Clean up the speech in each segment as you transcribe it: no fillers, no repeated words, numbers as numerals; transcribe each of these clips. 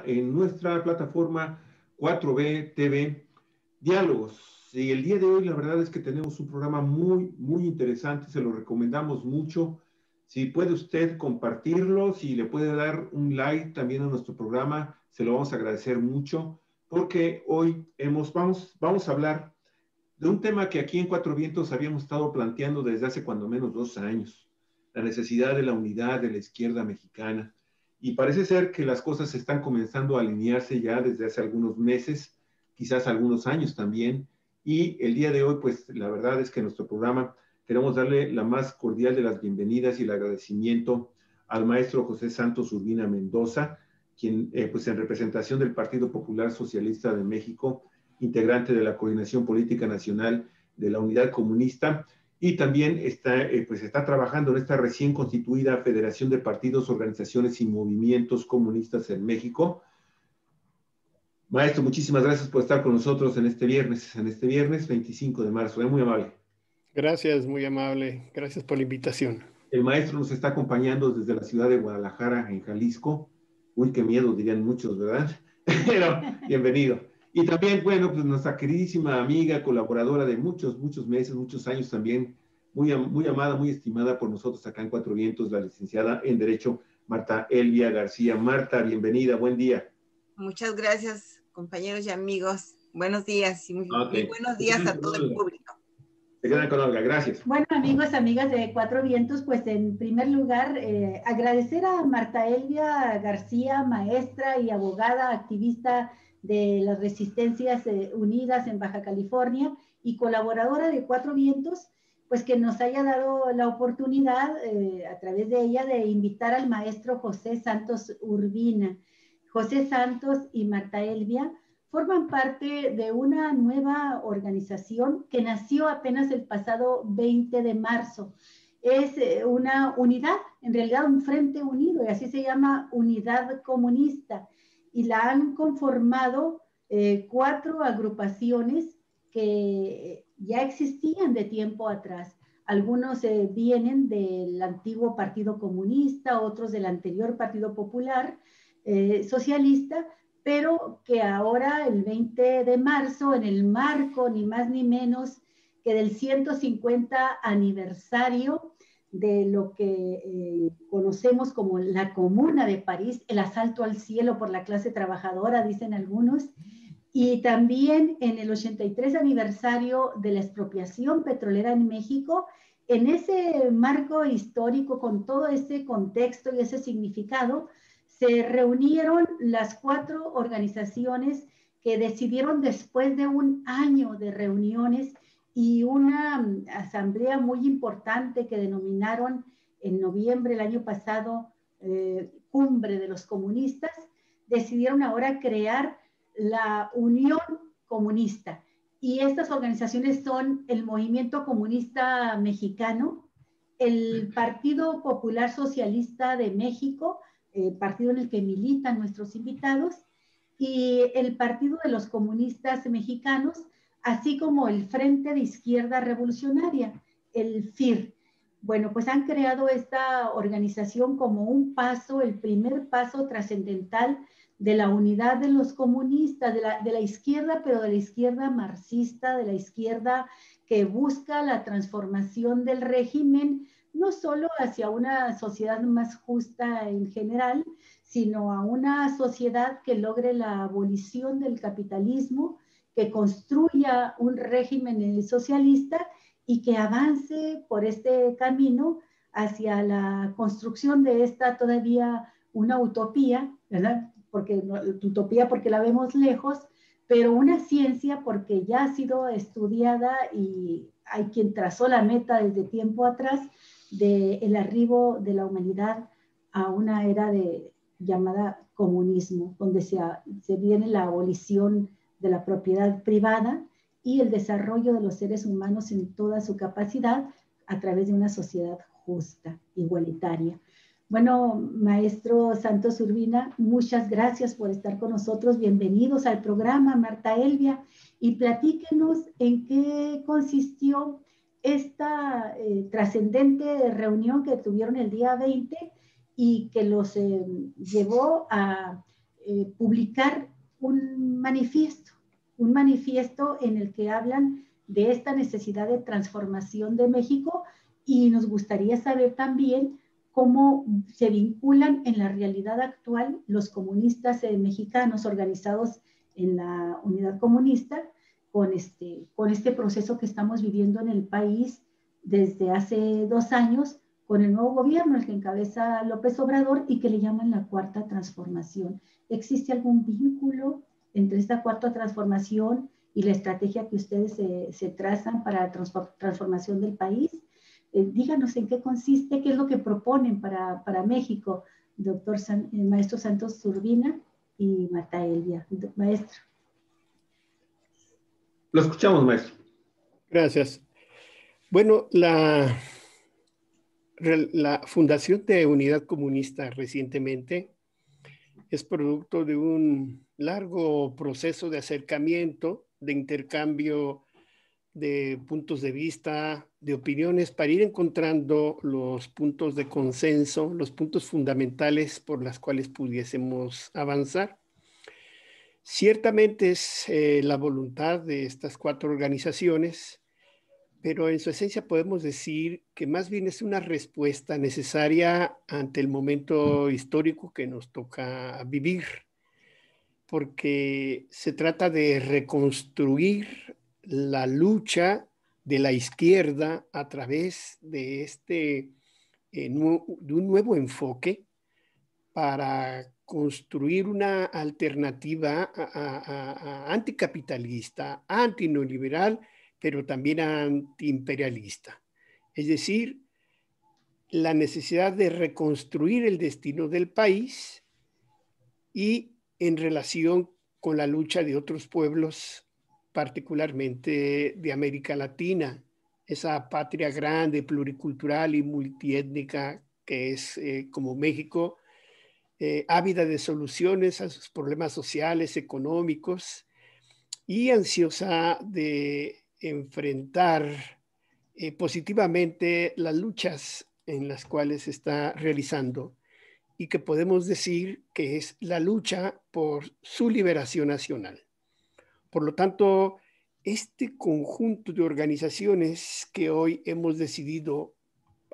en nuestra plataforma 4B TV Diálogos. Y el día de hoy la verdad es que tenemos un programa muy interesante, se lo recomendamos mucho. Si puede usted compartirlo, si le puede dar un like también a nuestro programa, se lo vamos a agradecer mucho, porque hoy vamos a hablar de un tema que aquí en Cuatro Vientos habíamos estado planteando desde hace cuando menos 2 años, la necesidad de la unidad de la izquierda mexicana. Y parece ser que las cosas están comenzando a alinearse ya desde hace algunos meses, quizás algunos años también. Y el día de hoy, pues la verdad es que en nuestro programa queremos darle la más cordial de las bienvenidas y el agradecimiento al maestro José Santos Urbina Mendoza, quien, pues en representación del Partido Popular Socialista de México, integrante de la Coordinación Política Nacional de la Unidad Comunista, y también está trabajando en esta recién constituida Federación de Partidos, Organizaciones y Movimientos Comunistas en México. Maestro, muchísimas gracias por estar con nosotros en este viernes 25 de marzo. Es muy amable. Gracias, muy amable. Gracias por la invitación. El maestro nos está acompañando desde la ciudad de Guadalajara, en Jalisco. Uy, qué miedo, dirían muchos, ¿verdad? Pero bienvenido. Y también, bueno, pues nuestra queridísima amiga, colaboradora de muchos meses, muchos años también, muy amada, muy estimada por nosotros acá en Cuatro Vientos, la licenciada en Derecho, Marta Elvia García. Marta, bienvenida, buen día. Muchas gracias, compañeros y amigos. Buenos días y muy buenos días a todo el público. Se quedan con Olga, gracias. Bueno, amigos, amigas de Cuatro Vientos, pues en primer lugar, agradecer a Marta Elvia García, maestra y abogada, activista de las Resistencias Unidas en Baja California y colaboradora de Cuatro Vientos, pues que nos haya dado la oportunidad a través de ella de invitar al maestro José Santos Urbina. José Santos y Marta Elvia forman parte de una nueva organización que nació apenas el pasado 20 de marzo. Es una unidad, en realidad un frente unido, y así se llama Unidad Comunista. Y la han conformado 4 agrupaciones que ya existían de tiempo atrás. Algunos vienen del antiguo Partido Comunista, otros del anterior Partido Popular Socialista, pero que ahora, el 20 de marzo, en el marco ni más ni menos que del 150 aniversario de lo que conocemos como la Comuna de París, el asalto al cielo por la clase trabajadora, dicen algunos, y también en el 83 aniversario de la expropiación petrolera en México. En ese marco histórico, con todo ese contexto y ese significado, se reunieron las 4 organizaciones que decidieron, después de un año de reuniones y una asamblea muy importante que denominaron en noviembre del año pasado Cumbre de los Comunistas, decidieron ahora crear la Unión Comunista. Y estas organizaciones son el Movimiento Comunista Mexicano, el Partido Popular Socialista de México, partido en el que militan nuestros invitados, y el Partido de los Comunistas Mexicanos, así como el Frente de Izquierda Revolucionaria, el FIR. Bueno, pues han creado esta organización como un paso, el primer paso trascendental de la unidad de los comunistas, de la izquierda, pero de la izquierda marxista, de la izquierda que busca la transformación del régimen, no solo hacia una sociedad más justa en general, sino a una sociedad que logre la abolición del capitalismo, que construya un régimen socialista y que avance por este camino hacia la construcción de esta todavía una utopía, ¿verdad? Porque utopía porque la vemos lejos, pero una ciencia porque ya ha sido estudiada y hay quien trazó la meta desde tiempo atrás del arribo de la humanidad a una era llamada comunismo, donde se viene la abolición de la propiedad privada y el desarrollo de los seres humanos en toda su capacidad a través de una sociedad justa, igualitaria. Bueno, maestro Santos Urbina, muchas gracias por estar con nosotros. Bienvenidos al programa, Marta Elvia, y platíquenos en qué consistió esta trascendente reunión que tuvieron el día 20 y que los llevó a publicar un manifiesto en el que hablan de esta necesidad de transformación de México, y nos gustaría saber también cómo se vinculan en la realidad actual los comunistas mexicanos organizados en la Unidad Comunista con este proceso que estamos viviendo en el país desde hace 2 años con el nuevo gobierno, el que encabeza López Obrador y que le llaman la Cuarta Transformación. ¿Existe algún vínculo entre esta Cuarta Transformación y la estrategia que ustedes se trazan para la transformación del país? Díganos en qué consiste, qué es lo que proponen para México, maestro Santos Urbina y Marta Elvia. Maestro. Lo escuchamos, maestro. Gracias. Bueno, la fundación de Unidad Comunista recientemente es producto de un largo proceso de acercamiento, de intercambio de puntos de vista, de opiniones, para ir encontrando los puntos de consenso, los puntos fundamentales por los cuales pudiésemos avanzar. Ciertamente es la voluntad de estas 4 organizaciones, pero en su esencia podemos decir que más bien es una respuesta necesaria ante el momento histórico que nos toca vivir, porque se trata de reconstruir la lucha de la izquierda a través de de un nuevo enfoque para construir una alternativa anticapitalista, antineoliberal, pero también antiimperialista. Es decir, la necesidad de reconstruir el destino del país y en relación con la lucha de otros pueblos, particularmente de América Latina, esa patria grande, pluricultural y multiétnica que es como México, ávida de soluciones a sus problemas sociales, económicos y ansiosa de enfrentar positivamente las luchas en las cuales se está realizando, y que podemos decir que es la lucha por su liberación nacional. Por lo tanto, este conjunto de organizaciones que hoy hemos decidido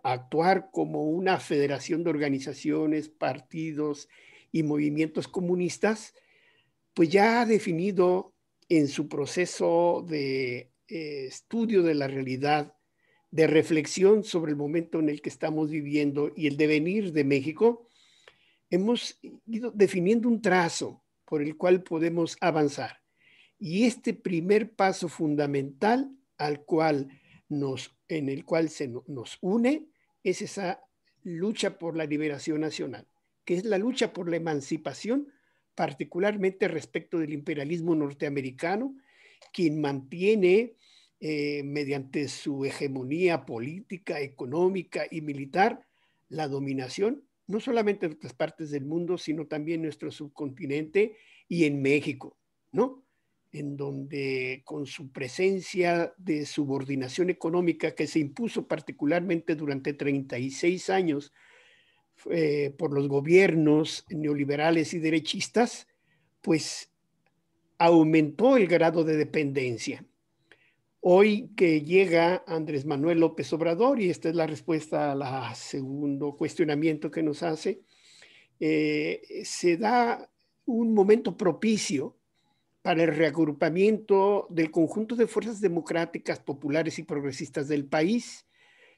actuar como una federación de organizaciones, partidos y movimientos comunistas, pues ya ha definido en su proceso de estudio de la realidad, de reflexión sobre el momento en el que estamos viviendo y el devenir de México, hemos ido definiendo un trazo por el cual podemos avanzar. Y este primer paso fundamental en el cual nos une es esa lucha por la liberación nacional, que es la lucha por la emancipación, particularmente respecto del imperialismo norteamericano, quien mantiene mediante su hegemonía política, económica y militar la dominación, no solamente en otras partes del mundo, sino también en nuestro subcontinente y en México, ¿no? En donde con su presencia de subordinación económica que se impuso particularmente durante 36 años por los gobiernos neoliberales y derechistas, pues aumentó el grado de dependencia. Hoy que llega Andrés Manuel López Obrador, y esta es la respuesta al segundo cuestionamiento que nos hace, se da un momento propicio para el reagrupamiento del conjunto de fuerzas democráticas, populares y progresistas del país.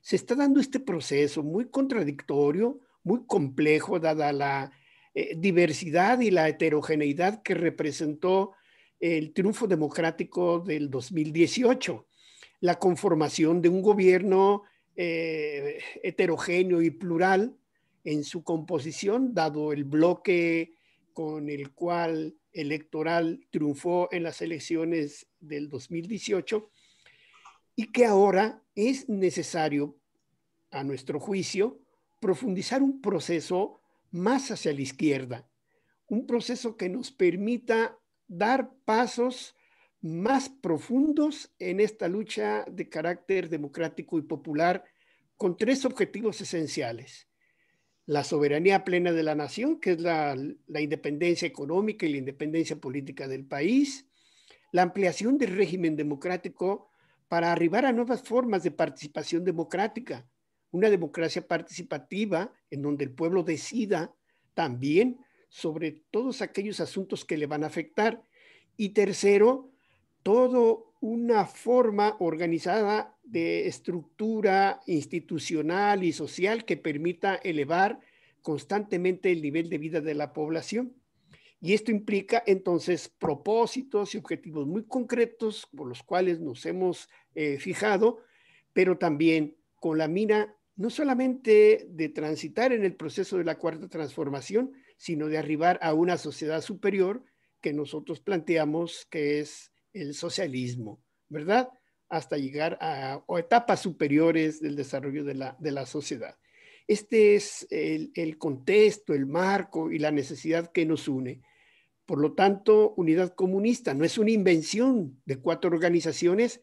Se está dando este proceso muy contradictorio, muy complejo, dada la diversidad y la heterogeneidad que representó el triunfo democrático del 2018, la conformación de un gobierno heterogéneo y plural en su composición, dado el bloque con el cual electoral triunfó en las elecciones del 2018, y que ahora es necesario, a nuestro juicio, profundizar un proceso más hacia la izquierda, un proceso que nos permita dar pasos más profundos en esta lucha de carácter democrático y popular con 3 objetivos esenciales. la soberanía plena de la nación, que es la independencia económica y la independencia política del país, la ampliación del régimen democrático para arribar a nuevas formas de participación democrática, una democracia participativa en donde el pueblo decida también sobre todos aquellos asuntos que le van a afectar. Y tercero, toda una forma organizada de estructura institucional y social que permita elevar constantemente el nivel de vida de la población. Y esto implica entonces propósitos y objetivos muy concretos por los cuales nos hemos fijado, pero también con la mira no solamente de transitar en el proceso de la cuarta transformación, sino de arribar a una sociedad superior que nosotros planteamos que es el socialismo, ¿verdad? Hasta llegar a etapas superiores del desarrollo de la sociedad. Este es el contexto, el marco y la necesidad que nos une. Por lo tanto, Unidad Comunista no es una invención de 4 organizaciones,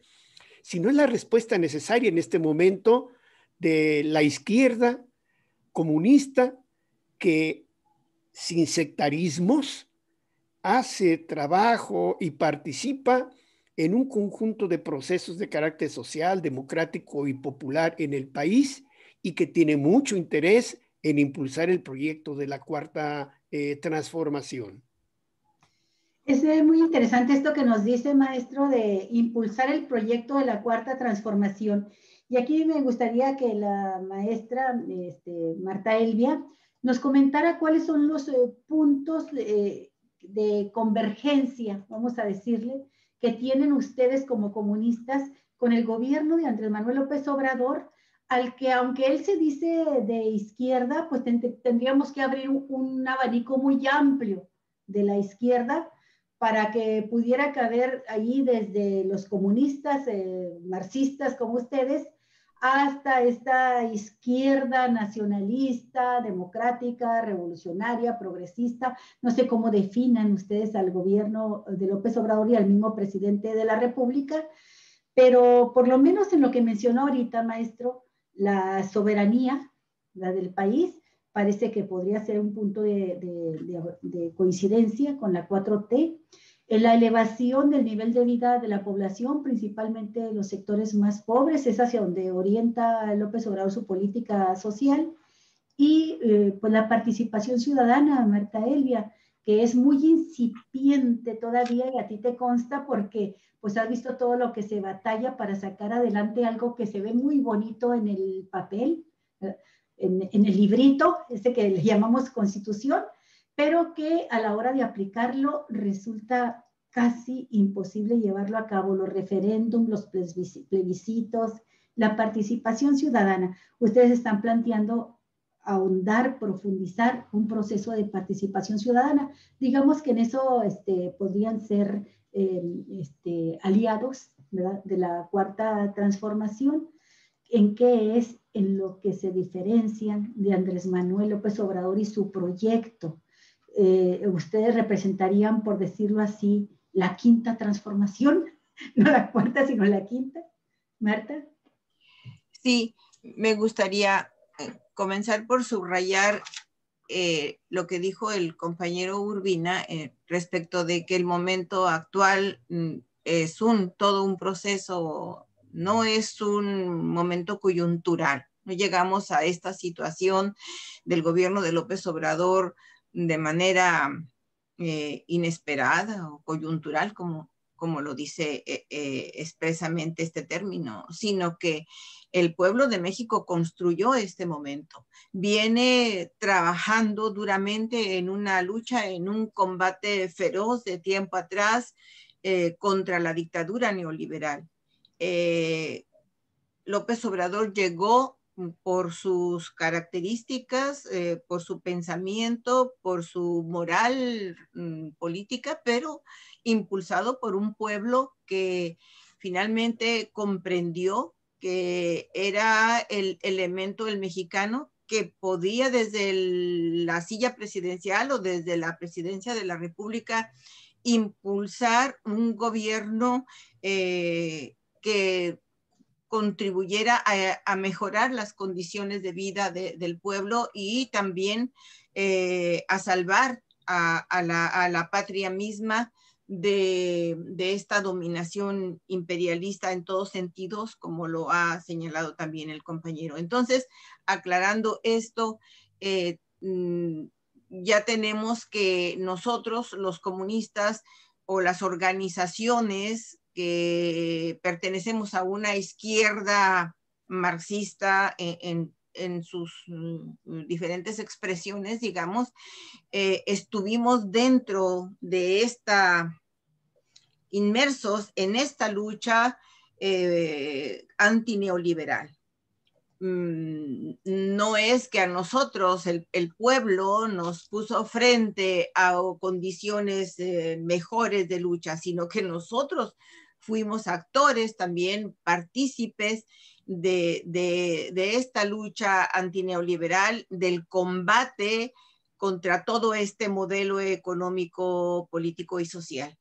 sino es la respuesta necesaria en este momento de la izquierda comunista que sin sectarismos hace trabajo y participa en un conjunto de procesos de carácter social, democrático y popular en el país y que tiene mucho interés en impulsar el proyecto de la cuarta transformación. Es muy interesante esto que nos dice, maestro, de impulsar el proyecto de la cuarta transformación. Y aquí me gustaría que la maestra Marta Elvia nos comentara cuáles son los puntos de convergencia, vamos a decirle, que tienen ustedes como comunistas con el gobierno de Andrés Manuel López Obrador, al que aunque él se dice de izquierda, pues tendríamos que abrir un abanico muy amplio de la izquierda para que pudiera caber allí desde los comunistas, marxistas como ustedes, hasta esta izquierda nacionalista, democrática, revolucionaria, progresista. No sé cómo definan ustedes al gobierno de López Obrador y al mismo presidente de la República, pero por lo menos en lo que mencionó ahorita, maestro, la soberanía, la del país, parece que podría ser un punto de coincidencia con la 4T. En la elevación del nivel de vida de la población, principalmente de los sectores más pobres, es hacia donde orienta López Obrador su política social. Y pues la participación ciudadana, Marta Elvia, que es muy incipiente todavía y a ti te consta porque pues has visto todo lo que se batalla para sacar adelante algo que se ve muy bonito en el papel, en el librito, ese que le llamamos Constitución, pero que a la hora de aplicarlo resulta casi imposible llevarlo a cabo, los referéndums, los plebiscitos, la participación ciudadana. Ustedes están planteando ahondar, profundizar un proceso de participación ciudadana. Digamos que en eso podrían ser aliados, ¿verdad?, de la cuarta transformación. ¿En qué es en lo que se diferencian de Andrés Manuel López Obrador y su proyecto? Ustedes representarían, por decirlo así, la quinta transformación, no la cuarta, sino la quinta. Marta. Sí, me gustaría comenzar por subrayar lo que dijo el compañero Urbina respecto de que el momento actual es todo un proceso, no es un momento coyuntural. No llegamos a esta situación del gobierno de López Obrador de manera inesperada o coyuntural, como lo dice expresamente este término, sino que el pueblo de México construyó este momento, viene trabajando duramente en una lucha, en un combate feroz de tiempo atrás contra la dictadura neoliberal. López Obrador llegó por sus características, por su pensamiento, por su moral política, pero impulsado por un pueblo que finalmente comprendió que era el elemento del mexicano que podía desde la silla presidencial o desde la presidencia de la República impulsar un gobierno que contribuyera a mejorar las condiciones de vida del pueblo y también a salvar a la patria misma de esta dominación imperialista en todos sentidos, como lo ha señalado también el compañero. Entonces, aclarando esto, ya tenemos que nosotros, los comunistas o las organizaciones que pertenecemos a una izquierda marxista en sus diferentes expresiones, digamos, estuvimos dentro de inmersos en esta lucha antineoliberal. No es que a nosotros el pueblo nos puso frente a condiciones mejores de lucha, sino que nosotros fuimos actores, también partícipes de esta lucha antineoliberal, del combate contra todo este modelo económico, político y social.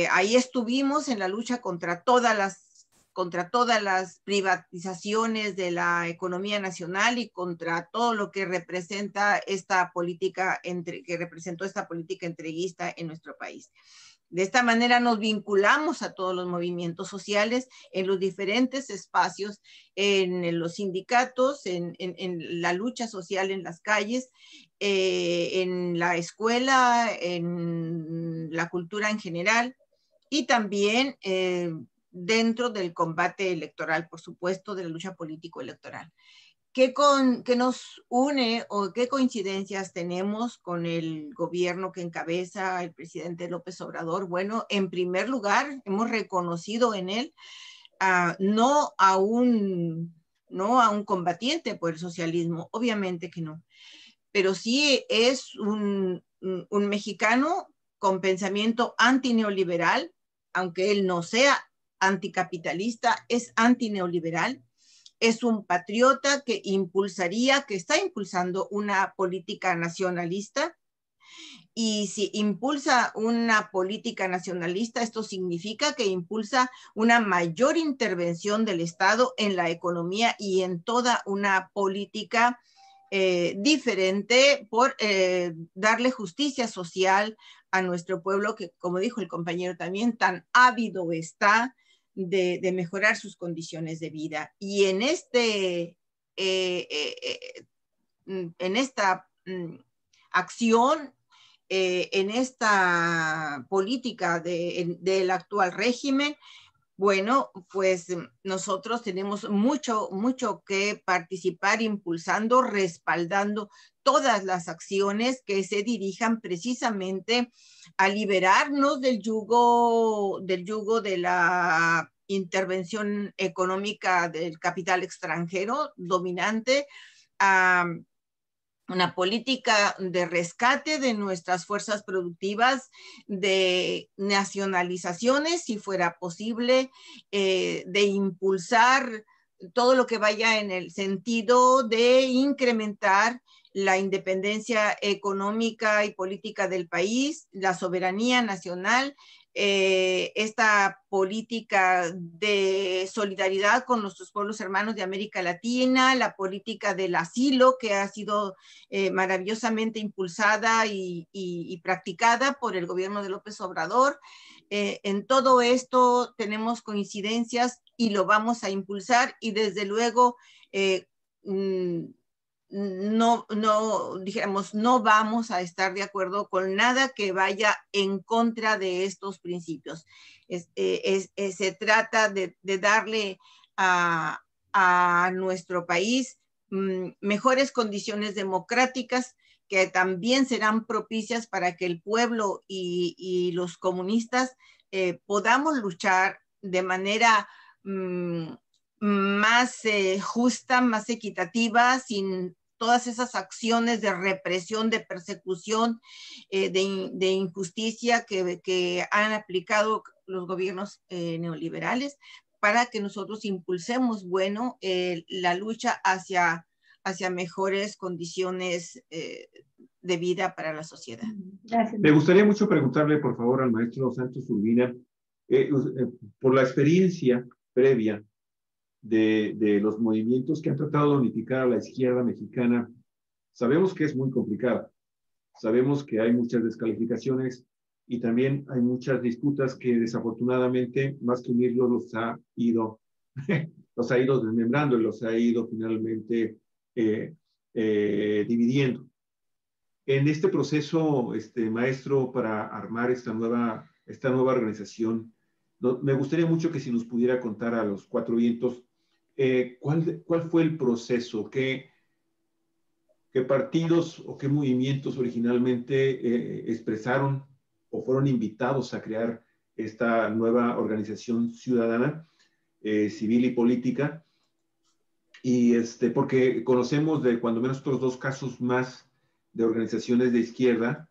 Ahí estuvimos en la lucha contra todas las privatizaciones de la economía nacional y contra todo lo que representa esta política representó esta política entreguista en nuestro país. De esta manera nos vinculamos a todos los movimientos sociales en los diferentes espacios, en los sindicatos, en la lucha social en las calles, en la escuela, en la cultura en general y también dentro del combate electoral, por supuesto, de la lucha político-electoral. ¿Qué nos une o qué coincidencias tenemos con el gobierno que encabeza el presidente López Obrador? Bueno, en primer lugar, hemos reconocido en él no a un combatiente por el socialismo, obviamente que no, pero sí es un mexicano con pensamiento antineoliberal, aunque él no sea anticapitalista, es antineoliberal. Es un patriota que está impulsando una política nacionalista. Y si impulsa una política nacionalista, esto significa que impulsa una mayor intervención del Estado en la economía y en toda una política diferente por darle justicia social a nuestro pueblo que, como dijo el compañero también, tan ávido está de mejorar sus condiciones de vida. Y en esta acción, en esta política del actual régimen, bueno, pues nosotros tenemos mucho que participar, impulsando, respaldando todas las acciones que se dirijan precisamente a liberarnos del yugo de la intervención económica del capital extranjero dominante, a una política de rescate de nuestras fuerzas productivas, de nacionalizaciones, si fuera posible, de impulsar todo lo que vaya en el sentido de incrementar la independencia económica y política del país, la soberanía nacional, esta política de solidaridad con nuestros pueblos hermanos de América Latina, la política del asilo que ha sido maravillosamente impulsada y practicada por el gobierno de López Obrador. En todo esto tenemos coincidencias y lo vamos a impulsar y desde luego no vamos a estar de acuerdo con nada que vaya en contra de estos principios. Se trata de darle a nuestro país mejores condiciones democráticas que también serán propicias para que el pueblo y los comunistas podamos luchar de manera más justa, más equitativa, sin todas esas acciones de represión, de persecución, de injusticia que han aplicado los gobiernos neoliberales, para que nosotros impulsemos, la lucha hacia mejores condiciones de vida para la sociedad. Gracias. Me gustaría mucho preguntarle, por favor, al maestro Santos Urbina, por la experiencia previa de los movimientos que han tratado de unificar a la izquierda mexicana, sabemos que es muy complicado. Sabemos que hay muchas descalificaciones y también hay muchas disputas que desafortunadamente, más que unirlos, los ha ido desmembrando y los ha ido finalmente dividiendo. En este proceso, maestro, para armar esta nueva organización, me gustaría mucho que si nos pudiera contar a los Cuatro Vientos, ¿cuál fue el proceso? ¿Qué partidos o qué movimientos originalmente expresaron o fueron invitados a crear esta nueva organización ciudadana, civil y política? Y porque conocemos de cuando menos otros dos casos más de organizaciones de izquierda,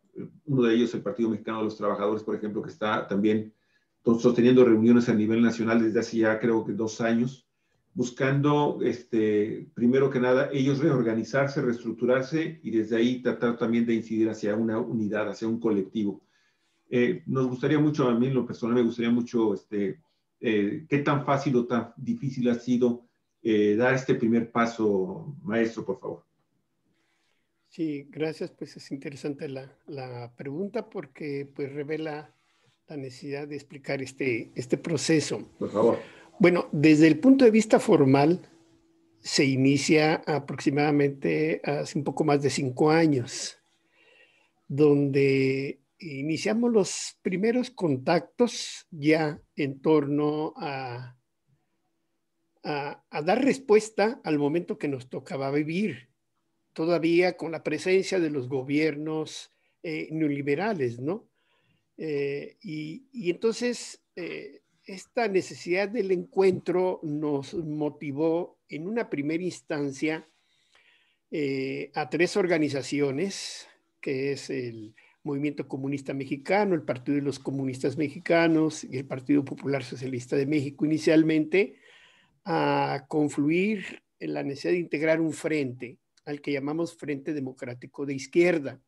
uno de ellos el Partido Mexicano de los Trabajadores, por ejemplo, que está también sosteniendo reuniones a nivel nacional desde hace ya creo que 2 años, buscando, primero que nada, ellos reorganizarse, reestructurarse y desde ahí tratar también de incidir hacia una unidad, hacia un colectivo. Nos gustaría mucho, a mí en lo personal me gustaría mucho, qué tan fácil o tan difícil ha sido dar este primer paso, maestro, por favor. Sí, gracias. Pues es interesante la pregunta porque pues revela la necesidad de explicar este proceso. Por favor. Bueno, desde el punto de vista formal, se inicia aproximadamente hace un poco más de 5 años, donde iniciamos los primeros contactos ya en torno a dar respuesta al momento que nos tocaba vivir, todavía con la presencia de los gobiernos neoliberales, ¿no? Y entonces esta necesidad del encuentro nos motivó en una primera instancia a 3 organizaciones, que es el Movimiento Comunista Mexicano, el Partido de los Comunistas Mexicanos y el Partido Popular Socialista de México inicialmente, a confluir en la necesidad de integrar un frente al que llamamos Frente Democrático de Izquierda,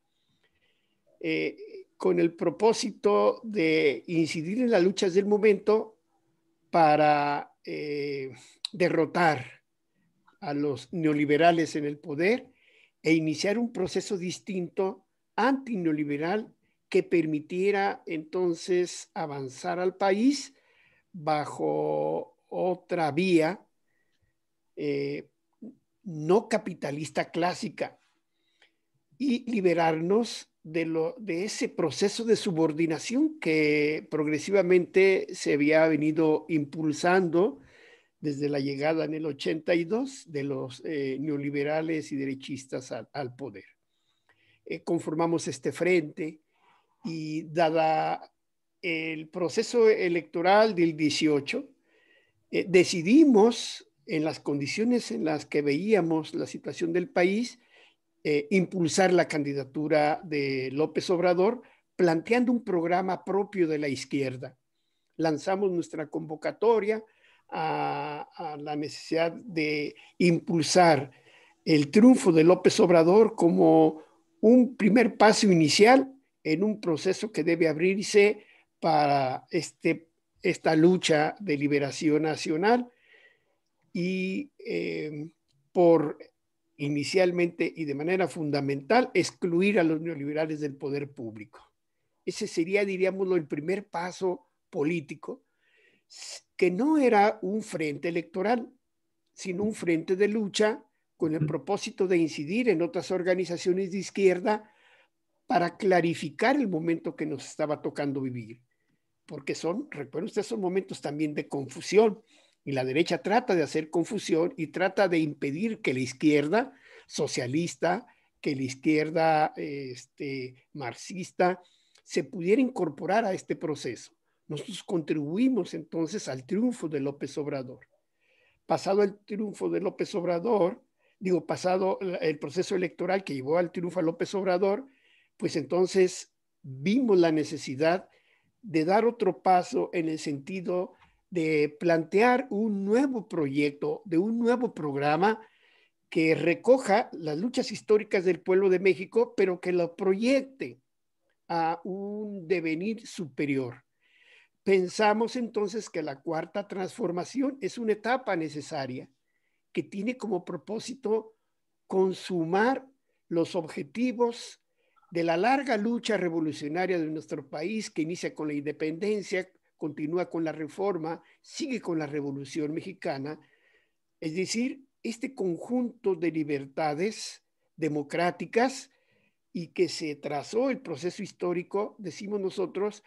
con el propósito de incidir en las luchas del momento para derrotar a los neoliberales en el poder e iniciar un proceso distinto antineoliberal que permitiera entonces avanzar al país bajo otra vía no capitalista clásica y liberarnos de ese proceso de subordinación que progresivamente se había venido impulsando desde la llegada en el 82 de los neoliberales y derechistas al poder. Conformamos este frente y dada el proceso electoral del 18, decidimos en las condiciones en las que veíamos la situación del país, impulsar la candidatura de López Obrador, planteando un programa propio de la izquierda. Lanzamos nuestra convocatoria a la necesidad de impulsar el triunfo de López Obrador como un primer paso inicial en un proceso que debe abrirse para esta lucha de liberación nacional y por inicialmente y de manera fundamental excluir a los neoliberales del poder público. Ese sería, diríamos, el primer paso político, que no era un frente electoral, sino un frente de lucha con el propósito de incidir en otras organizaciones de izquierda para clarificar el momento que nos estaba tocando vivir. Porque recuerden ustedes, son momentos también de confusión, y la derecha trata de hacer confusión y trata de impedir que la izquierda socialista, que la izquierda marxista se pudiera incorporar a este proceso. Nosotros contribuimos entonces al triunfo de López Obrador. Pasado el triunfo de López Obrador, pasado el proceso electoral que llevó al triunfo a López Obrador, pues entonces vimos la necesidad de dar otro paso en el sentido de plantear un nuevo proyecto, de un nuevo programa que recoja las luchas históricas del pueblo de México, pero que lo proyecte a un devenir superior. pensamos entonces que la cuarta transformación es una etapa necesaria que tiene como propósito consumar los objetivos de la larga lucha revolucionaria de nuestro país, que inicia con la independencia, continúa con la reforma, sigue con la Revolución Mexicana. Es decir, este conjunto de libertades democráticas y que se trazó el proceso histórico, decimos nosotros,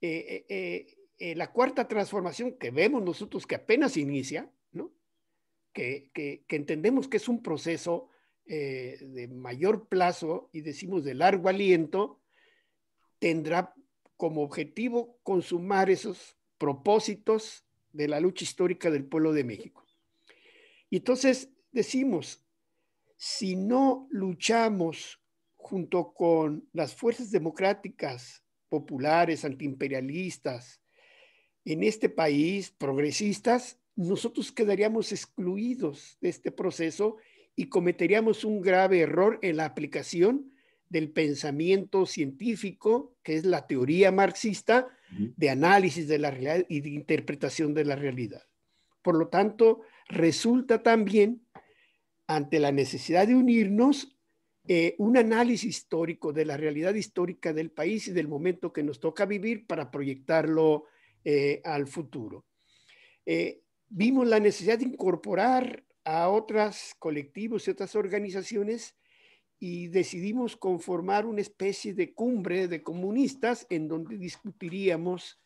la cuarta transformación que vemos nosotros que apenas inicia, ¿no? que entendemos que es un proceso de mayor plazo y decimos de largo aliento, tendrá como objetivo consumar esos propósitos de la lucha histórica del pueblo de México. Y entonces decimos, si no luchamos junto con las fuerzas democráticas, populares, antiimperialistas, en este país, progresistas, nosotros quedaríamos excluidos de este proceso y cometeríamos un grave error en la aplicación del pensamiento científico, que es la teoría marxista de análisis de la realidad y de interpretación de la realidad. Por lo tanto, resulta también, ante la necesidad de unirnos, un análisis histórico de la realidad histórica del país y del momento que nos toca vivir para proyectarlo al futuro. Vimos la necesidad de incorporar a otros colectivos y otras organizaciones y decidimos conformar una especie de cumbre de comunistas en donde discutiríamos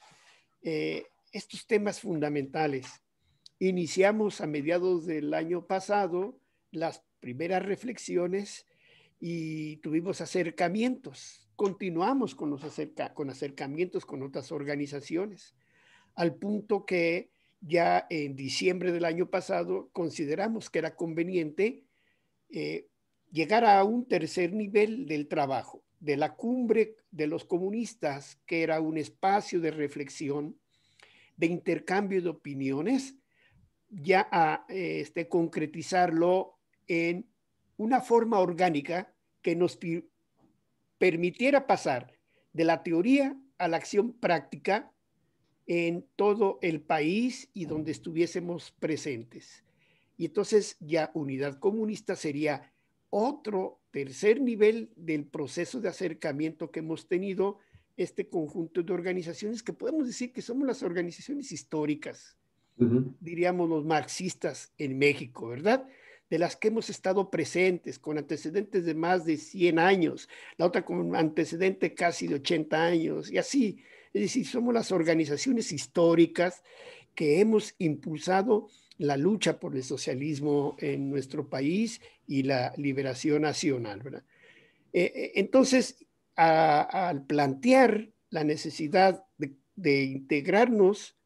estos temas fundamentales. Iniciamos a mediados del año pasado las primeras reflexiones y tuvimos acercamientos. Continuamos con acercamientos con otras organizaciones, al punto que ya en diciembre del año pasado consideramos que era conveniente llegar a un tercer nivel del trabajo, de la cumbre de los comunistas, que era un espacio de reflexión, de intercambio de opiniones, ya a concretizarlo en una forma orgánica que nos permitiera pasar de la teoría a la acción práctica en todo el país y donde estuviésemos presentes. Y entonces ya Unidad Comunista sería otro tercer nivel del proceso de acercamiento que hemos tenido este conjunto de organizaciones que podemos decir que somos las organizaciones históricas, diríamos los marxistas en México, ¿verdad? De las que hemos estado presentes con antecedentes de más de 100 años, la otra con antecedente casi de 80 años y así. Es decir, somos las organizaciones históricas que hemos impulsado la lucha por el socialismo en nuestro país y la liberación nacional, ¿verdad? Entonces, al plantear la necesidad de integrarnos,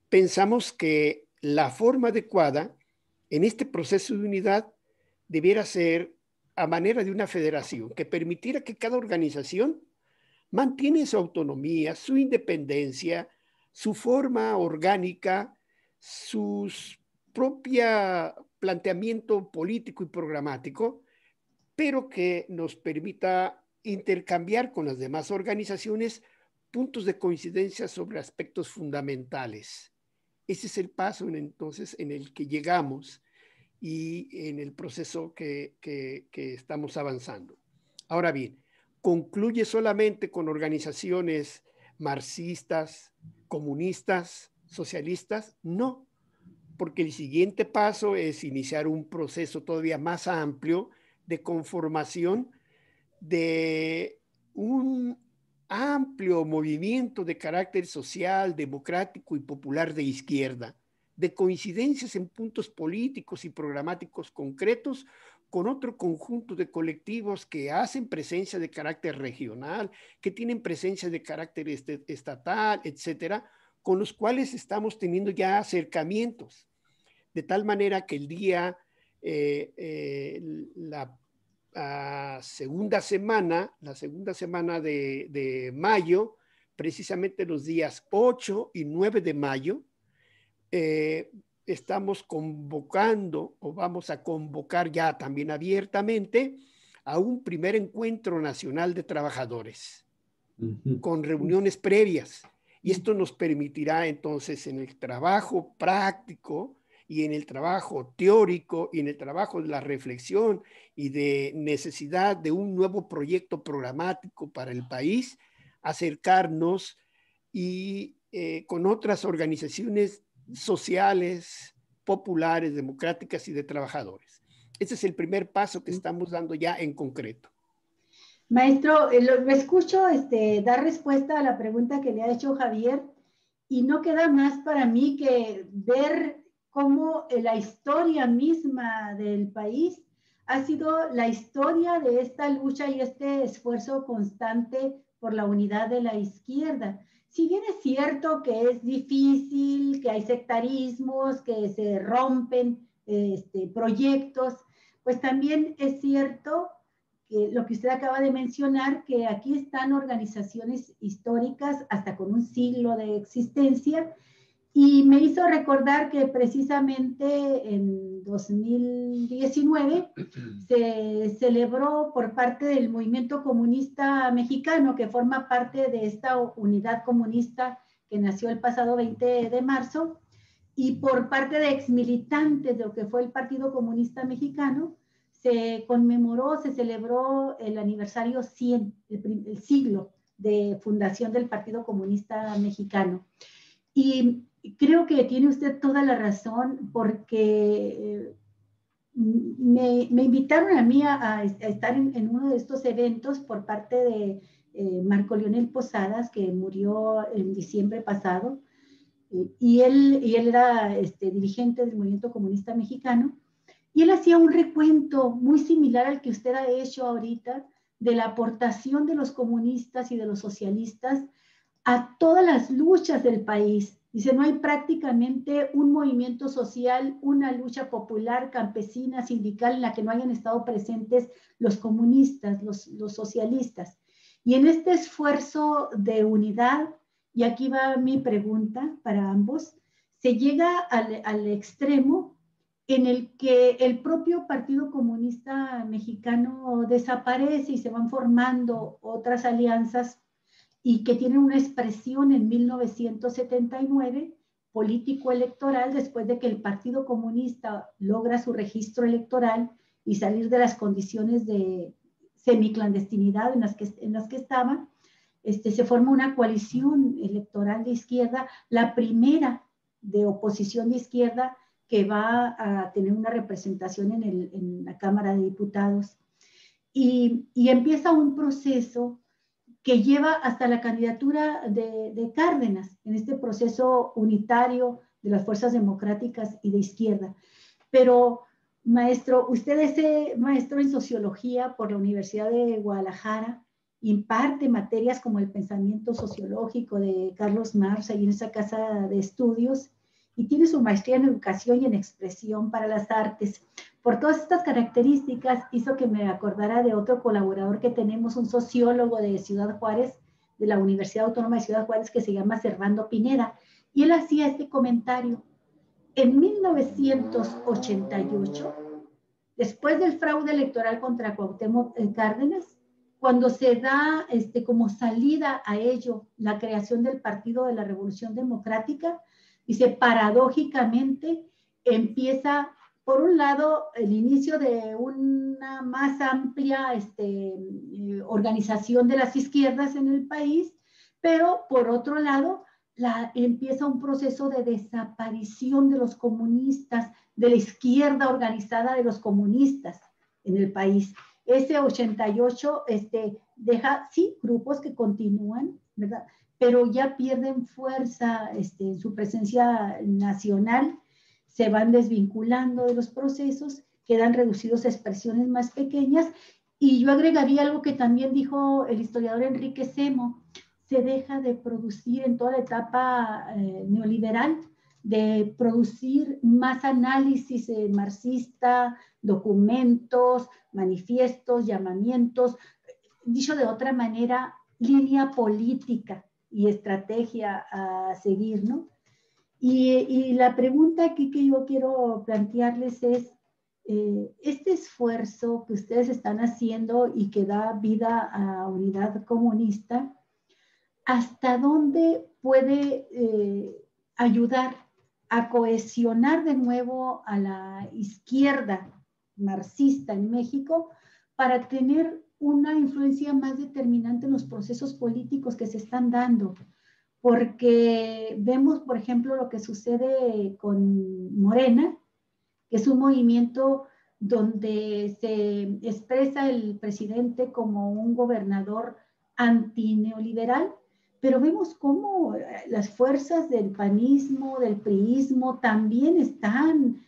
pensamos que la forma adecuada en este proceso de unidad debiera ser a manera de una federación que permitiera que cada organización mantiene su autonomía, su independencia, su forma orgánica, su propio planteamiento político y programático, pero que nos permita intercambiar con las demás organizaciones puntos de coincidencia sobre aspectos fundamentales. Ese es el paso entonces en el que llegamos y en el proceso que estamos avanzando. Ahora bien, ¿concluye solamente con organizaciones marxistas, comunistas, socialistas? No, porque el siguiente paso es iniciar un proceso todavía más amplio de conformación de un amplio movimiento de carácter social, democrático y popular de izquierda, de coincidencias en puntos políticos y programáticos concretos con otro conjunto de colectivos que hacen presencia de carácter regional, que tienen presencia de carácter estatal, etcétera, con los cuales estamos teniendo ya acercamientos, de tal manera que el día, la segunda semana de mayo, precisamente los días 8 y 9 de mayo, estamos convocando o vamos a convocar ya también abiertamente a un primer encuentro nacional de trabajadores con reuniones previas Y esto nos permitirá entonces en el trabajo práctico y en el trabajo teórico y en el trabajo de la reflexión y de necesidad de un nuevo proyecto programático para el país, acercarnos y con otras organizaciones sociales, populares, democráticas y de trabajadores. Ese es el primer paso que estamos dando ya en concreto. Maestro, lo escucho dar respuesta a la pregunta que le ha hecho Javier y no queda más para mí que ver cómo la historia misma del país ha sido la historia de esta lucha y este esfuerzo constante por la unidad de la izquierda. Si bien es cierto que es difícil, que hay sectarismos, que se rompen proyectos, pues también es cierto que lo que usted acaba de mencionar, que aquí están organizaciones históricas hasta con un siglo de existencia, y me hizo recordar que precisamente en 2019 se celebró por parte del movimiento comunista mexicano, que forma parte de esta unidad comunista que nació el pasado 20 de marzo, y por parte de exmilitantes de lo que fue el Partido Comunista Mexicano, se conmemoró, se celebró el aniversario 100, el siglo de fundación del Partido Comunista Mexicano. Y creo que tiene usted toda la razón, porque me invitaron a mí a estar en uno de estos eventos por parte de Marco Leonel Posadas, que murió en diciembre pasado, y él era dirigente del movimiento comunista mexicano. Y él hacía un recuento muy similar al que usted ha hecho ahorita de la aportación de los comunistas y de los socialistas a todas las luchas del país. Dice, no hay prácticamente un movimiento social, una lucha popular, campesina, sindical en la que no hayan estado presentes los comunistas, los socialistas. Y en este esfuerzo de unidad, y aquí va mi pregunta para ambos, se llega al extremo en el que el propio Partido Comunista Mexicano desaparece y se van formando otras alianzas y que tienen una expresión en 1979 político-electoral, después de que el Partido Comunista logra su registro electoral y salir de las condiciones de semiclandestinidad en las que estaban, se forma una coalición electoral de izquierda, la primera de oposición de izquierda que va a tener una representación en la Cámara de Diputados. Y empieza un proceso que lleva hasta la candidatura de Cárdenas, en este proceso unitario de las fuerzas democráticas y de izquierda. Pero, maestro, usted es maestro en sociología por la Universidad de Guadalajara, imparte materias como el pensamiento sociológico de Carlos Marx, ahí en esa casa de estudios, y tiene su maestría en educación y en expresión para las artes. Por todas estas características hizo que me acordara de otro colaborador que tenemos, un sociólogo de Ciudad Juárez, de la Universidad Autónoma de Ciudad Juárez, que se llama Servando Pineda, y él hacía este comentario. En 1988, después del fraude electoral contra Cuauhtémoc Cárdenas, cuando se da como salida a ello la creación del Partido de la Revolución Democrática, dice, paradójicamente empieza, por un lado, el inicio de una más amplia organización de las izquierdas en el país, pero por otro lado, empieza un proceso de desaparición de los comunistas, de la izquierda organizada de los comunistas en el país. Ese 88 deja, sí, grupos que continúan, ¿verdad?, pero ya pierden fuerza en su presencia nacional, se van desvinculando de los procesos, quedan reducidos a expresiones más pequeñas, y yo agregaría algo que también dijo el historiador Enrique Semo, se deja de producir en toda la etapa neoliberal, de producir más análisis marxista, documentos, manifiestos, llamamientos, dicho de otra manera, línea política y estrategia a seguir, ¿no? Y la pregunta aquí que yo quiero plantearles es, este esfuerzo que ustedes están haciendo y que da vida a Unidad Comunista, hasta dónde puede ayudar a cohesionar de nuevo a la izquierda marxista en México para tener una influencia más determinante en los procesos políticos que se están dando. Porque vemos, por ejemplo, lo que sucede con Morena, que es un movimiento donde se expresa el presidente como un gobernador antineoliberal, pero vemos cómo las fuerzas del panismo, del priismo, también están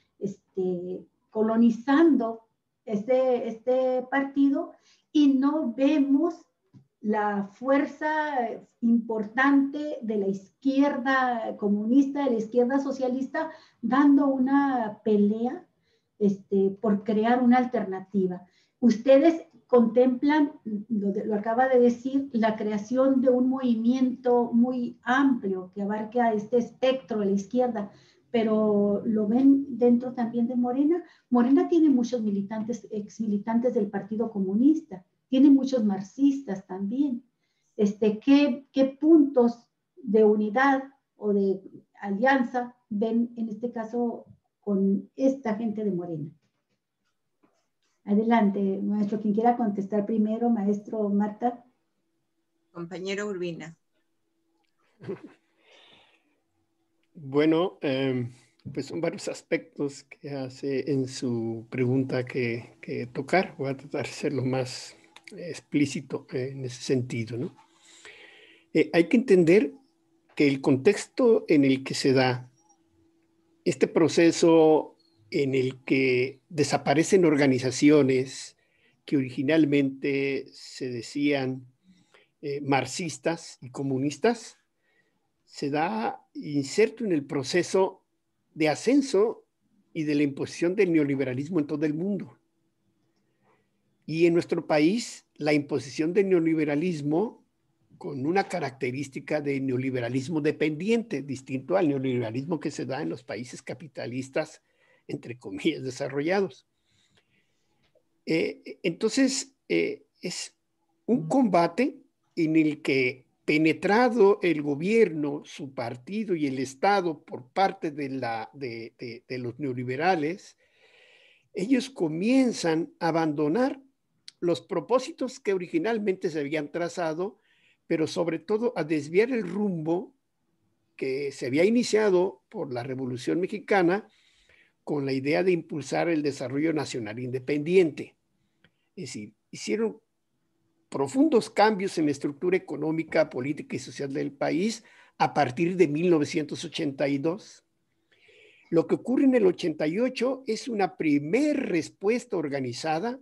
colonizando este partido, y no vemos la fuerza importante de la izquierda comunista, de la izquierda socialista, dando una pelea por crear una alternativa. Ustedes contemplan, lo acaba de decir, la creación de un movimiento muy amplio que abarca este espectro de la izquierda, pero lo ven dentro también de Morena. Morena tiene muchos militantes, exmilitantes del Partido Comunista, tiene muchos marxistas también. ¿Qué puntos de unidad o de alianza ven en este caso con esta gente de Morena? Adelante, maestro, quien quiera contestar primero, maestro Marta. Compañero Urbina. Bueno, pues son varios aspectos que hace en su pregunta que tocar. Voy a tratar de ser lo más explícito en ese sentido, ¿no? Hay que entender que el contexto en el que se da este proceso, en el que desaparecen organizaciones que originalmente se decían marxistas y comunistas, se da inserto en el proceso de ascenso y de la imposición del neoliberalismo en todo el mundo. Y en nuestro país, la imposición del neoliberalismo con una característica de neoliberalismo dependiente, distinto al neoliberalismo que se da en los países capitalistas, entre comillas, desarrollados. Entonces, es un combate en el que, penetrado el gobierno, su partido y el Estado por parte de los neoliberales, ellos comienzan a abandonar los propósitos que originalmente se habían trazado, pero sobre todo a desviar el rumbo que se había iniciado por la Revolución Mexicana con la idea de impulsar el desarrollo nacional independiente. Es decir, hicieron profundos cambios en la estructura económica, política y social del país a partir de 1982. Lo que ocurre en el 88 es una primer respuesta organizada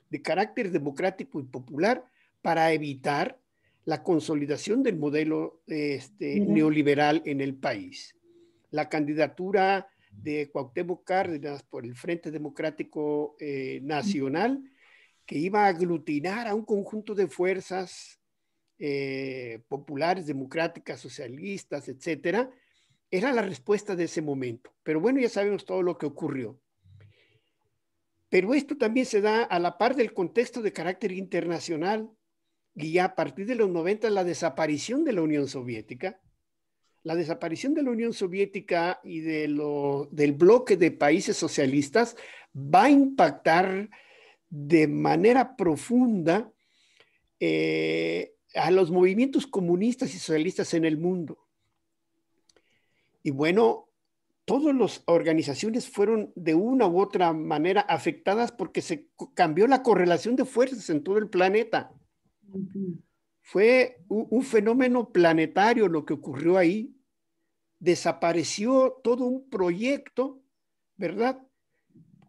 de carácter democrático y popular para evitar la consolidación del modelo neoliberal en el país. La candidatura de Cuauhtémoc Cárdenas por el Frente Democrático Nacional, que iba a aglutinar a un conjunto de fuerzas populares, democráticas, socialistas, etcétera, era la respuesta de ese momento. Pero bueno, ya sabemos todo lo que ocurrió. Pero esto también se da a la par del contexto de carácter internacional, y ya a partir de los 90 la desaparición de la Unión Soviética. La desaparición de la Unión Soviética y del bloque de países socialistas va a impactar de manera profunda a los movimientos comunistas y socialistas en el mundo. Y bueno, todas las organizaciones fueron de una u otra manera afectadas porque se cambió la correlación de fuerzas en todo el planeta. Fue un fenómeno planetario lo que ocurrió ahí. Desapareció todo un proyecto, ¿verdad?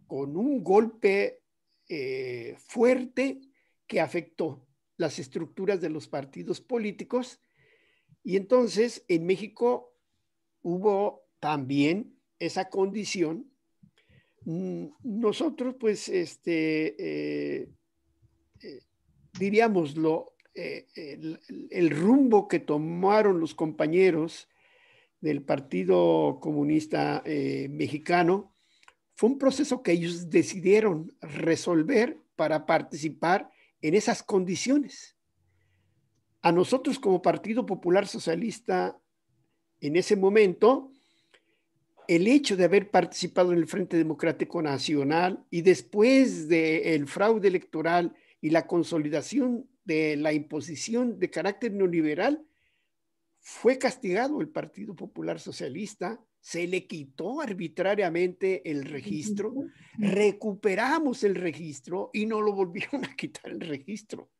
Con un golpe fuerte que afectó las estructuras de los partidos políticos. Y entonces en México hubo también esa condición. Nosotros, pues, diríamoslo, el rumbo que tomaron los compañeros del Partido Comunista Mexicano fue un proceso que ellos decidieron resolver para participar en esas condiciones. a nosotros como Partido Popular Socialista, en ese momento, el hecho de haber participado en el Frente Democrático Nacional y después del fraude electoral y la consolidación de la imposición de carácter neoliberal, fue castigado el Partido Popular Socialista, se le quitó arbitrariamente el registro, recuperamos el registro y no lo volvieron a quitar el registro,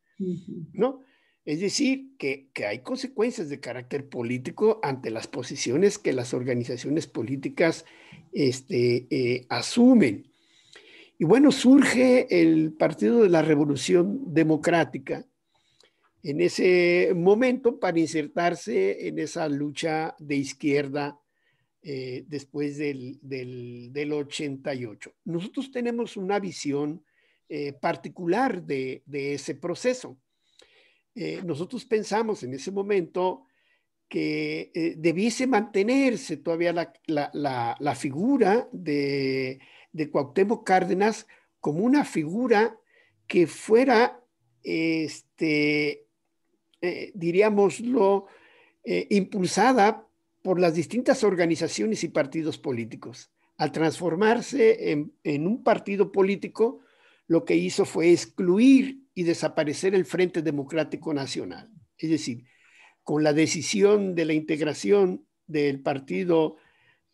¿no? Es decir, que hay consecuencias de carácter político ante las posiciones que las organizaciones políticas asumen. Y bueno, surge el Partido de la Revolución Democrática en ese momento para insertarse en esa lucha de izquierda después del 88. Nosotros tenemos una visión particular de ese proceso. Nosotros pensamos en ese momento que debiese mantenerse todavía la figura de Cuauhtémoc Cárdenas como una figura que fuera, diríamoslo, impulsada por las distintas organizaciones y partidos políticos. Al transformarse en un partido político, lo que hizo fue excluir y desaparecer el Frente Democrático Nacional. Es decir, con la decisión de la integración del partido,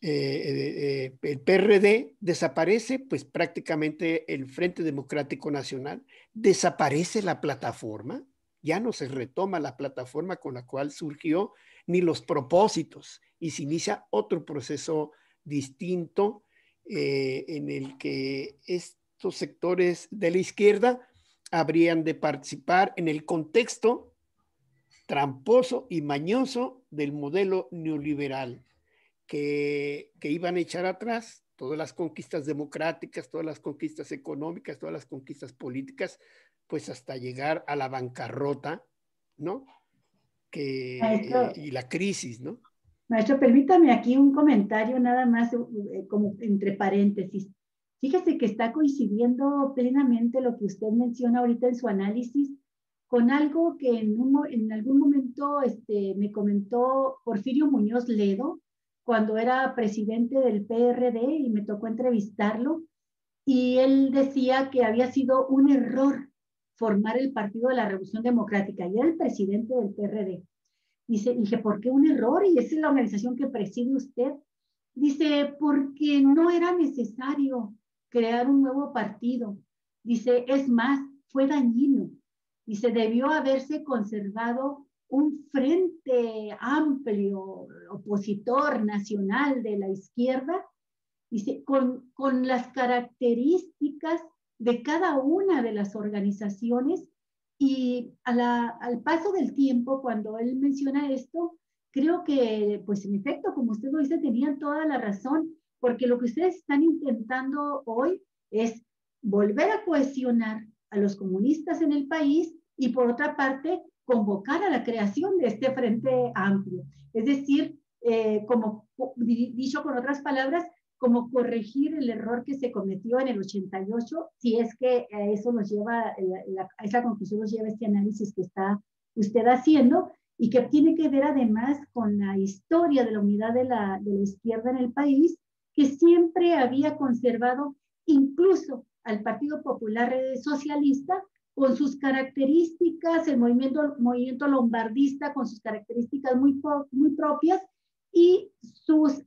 el PRD, desaparece pues prácticamente el Frente Democrático Nacional, desaparece la plataforma, ya no se retoma la plataforma con la cual surgió, ni los propósitos, y se inicia otro proceso distinto en el que estos sectores de la izquierda habrían de participar en el contexto tramposo y mañoso del modelo neoliberal que iban a echar atrás todas las conquistas democráticas, todas las conquistas económicas, todas las conquistas políticas, pues hasta llegar a la bancarrota, ¿no? Maestro, y la crisis, ¿no? Maestro, permítame aquí un comentario nada más como entre paréntesis. Fíjese que está coincidiendo plenamente lo que usted menciona ahorita en su análisis con algo que en algún momento me comentó Porfirio Muñoz Ledo cuando era presidente del PRD y me tocó entrevistarlo y él decía que había sido un error formar el Partido de la Revolución Democrática y era el presidente del PRD. Dije, ¿por qué un error? Y esa es la organización que preside usted. Dice, porque no era necesario crear un nuevo partido. Dice, es más, fue dañino. Dice, debió haberse conservado un frente amplio, opositor nacional de la izquierda, dice, con las características de cada una de las organizaciones y al paso del tiempo, cuando él menciona esto, creo que, pues en efecto, como usted lo dice, tenían toda la razón, porque lo que ustedes están intentando hoy es volver a cohesionar a los comunistas en el país y por otra parte, convocar a la creación de este frente amplio. Es decir, como dicho con otras palabras, como corregir el error que se cometió en el 88, si es que eso nos lleva, a esa conclusión nos lleva este análisis que está usted haciendo y que tiene que ver además con la historia de la unidad de la izquierda en el país, que siempre había conservado incluso al Partido Popular Socialista con sus características, el movimiento lombardista con sus características muy propias, y sus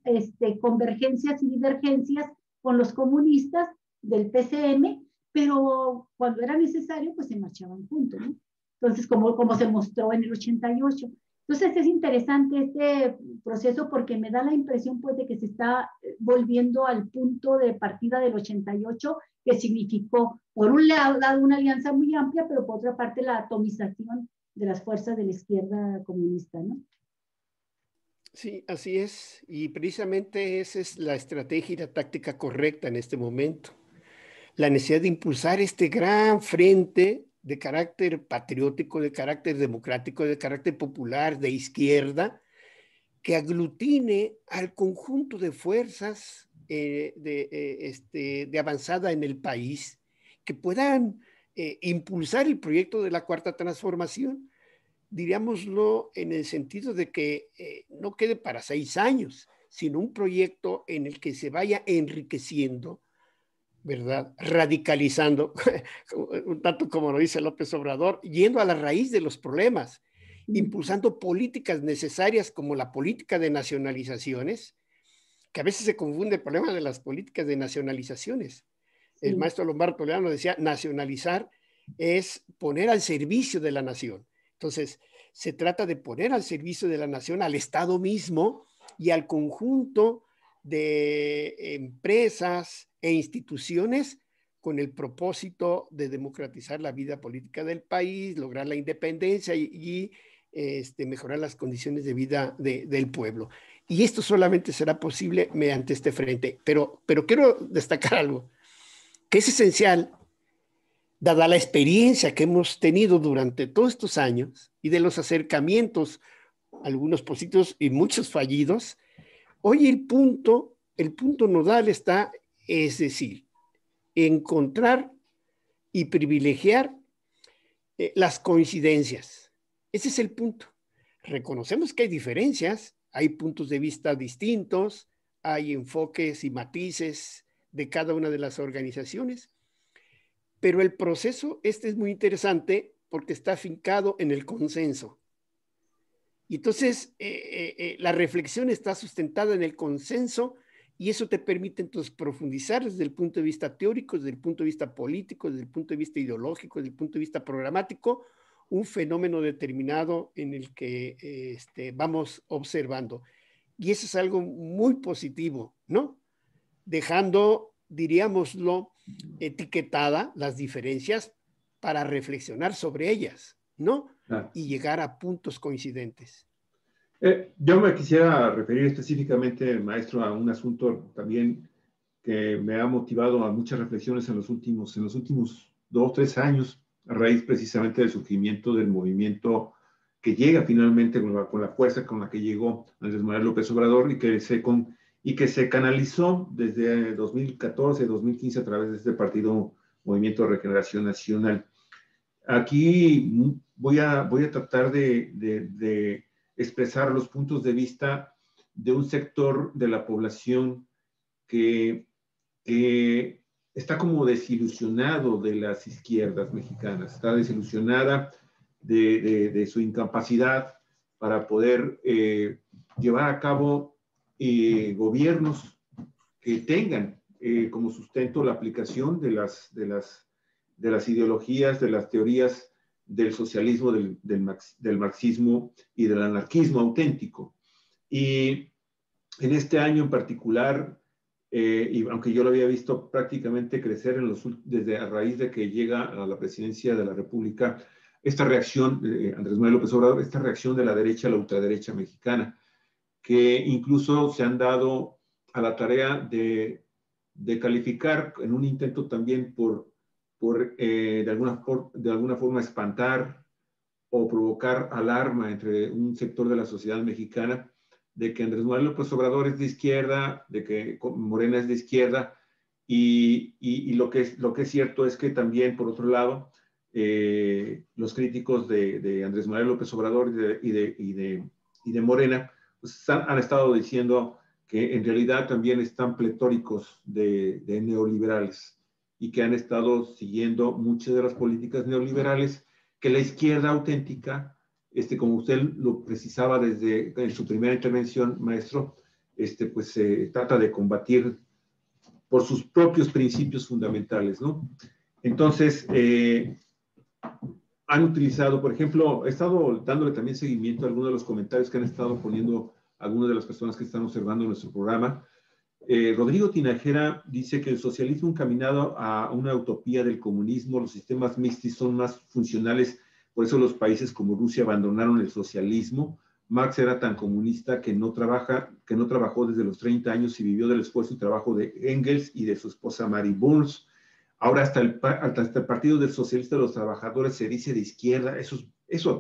convergencias y divergencias con los comunistas del PCM, pero cuando era necesario, pues se marchaban juntos, ¿no? Entonces, como se mostró en el 88. Entonces, es interesante este proceso porque me da la impresión, pues, de que se está volviendo al punto de partida del 88, que significó, por un lado, una alianza muy amplia, pero por otra parte, la atomización de las fuerzas de la izquierda comunista, ¿no? Sí, así es. Y precisamente esa es la estrategia y la táctica correcta en este momento. La necesidad de impulsar este gran frente de carácter patriótico, de carácter democrático, de carácter popular, de izquierda, que aglutine al conjunto de fuerzas de avanzada en el país, que puedan impulsar el proyecto de la Cuarta Transformación, diríamoslo en el sentido de que no quede para 6 años, sino un proyecto en el que se vaya enriqueciendo, ¿verdad? Radicalizando, un tanto como lo dice López Obrador, yendo a la raíz de los problemas, impulsando políticas necesarias como la política de nacionalizaciones, que a veces se confunde el problema de las políticas de nacionalizaciones. Sí. El maestro Lombardo Toledano decía, nacionalizar es poner al servicio de la nación. Entonces, se trata de poner al servicio de la nación al Estado mismo y al conjunto de empresas e instituciones con el propósito de democratizar la vida política del país, lograr la independencia y mejorar las condiciones de vida del pueblo. Y esto solamente será posible mediante este frente. Pero quiero destacar algo, que es esencial, dada la experiencia que hemos tenido durante todos estos años y de los acercamientos, algunos positivos y muchos fallidos. Hoy el punto nodal está, es decir, encontrar y privilegiar las coincidencias. Ese es el punto. Reconocemos que hay diferencias, hay puntos de vista distintos, hay enfoques y matices de cada una de las organizaciones, pero el proceso es muy interesante porque está afincado en el consenso. Y entonces la reflexión está sustentada en el consenso y eso te permite entonces profundizar desde el punto de vista teórico, desde el punto de vista político, desde el punto de vista ideológico, desde el punto de vista programático, un fenómeno determinado en el que vamos observando. Y eso es algo muy positivo, ¿no? Dejando, diríamoslo, etiquetada las diferencias para reflexionar sobre ellas, ¿no? Ah. Y llegar a puntos coincidentes. Yo me quisiera referir específicamente, maestro, a un asunto también que me ha motivado a muchas reflexiones en los últimos 2 o 3 años, a raíz precisamente del surgimiento del movimiento que llega finalmente con la fuerza con la que llegó Andrés Manuel López Obrador y que se canalizó desde 2014, 2015 a través de este partido Movimiento de Regeneración Nacional. Aquí voy a tratar de expresar los puntos de vista de un sector de la población que está como desilusionado de las izquierdas mexicanas, está desilusionada de su incapacidad para poder llevar a cabo gobiernos que tengan como sustento la aplicación de las ideologías, de las teorías del socialismo, del marxismo y del anarquismo auténtico. Y en este año en particular, y aunque yo lo había visto prácticamente crecer desde a raíz de que llega a la presidencia de la República, esta reacción, Andrés Manuel López Obrador, esta reacción de la derecha a la ultraderecha mexicana, que incluso se han dado a la tarea de calificar en un intento también por de alguna forma espantar o provocar alarma entre un sector de la sociedad mexicana de que Andrés Manuel López Obrador es de izquierda, de que Morena es de izquierda, y lo que es cierto es que también, por otro lado, los críticos de Andrés Manuel López Obrador y de Morena pues han estado diciendo que en realidad también están pletóricos de neoliberales y que han estado siguiendo muchas de las políticas neoliberales que la izquierda auténtica, como usted lo precisaba en su primera intervención, maestro, pues trata de combatir por sus propios principios fundamentales, ¿no? Entonces, han utilizado, por ejemplo, he estado dándole también seguimiento a algunos de los comentarios que han estado poniendo algunas de las personas que están observando nuestro programa. Rodrigo Tinajera dice que el socialismo encaminado a una utopía del comunismo, los sistemas mixtos son más funcionales, por eso los países como Rusia abandonaron el socialismo. Marx era tan comunista que no trabajó desde los 30 años y vivió del esfuerzo y trabajo de Engels y de su esposa Mary Burns. Ahora hasta el Partido del Socialista de los Trabajadores se dice de izquierda. Eso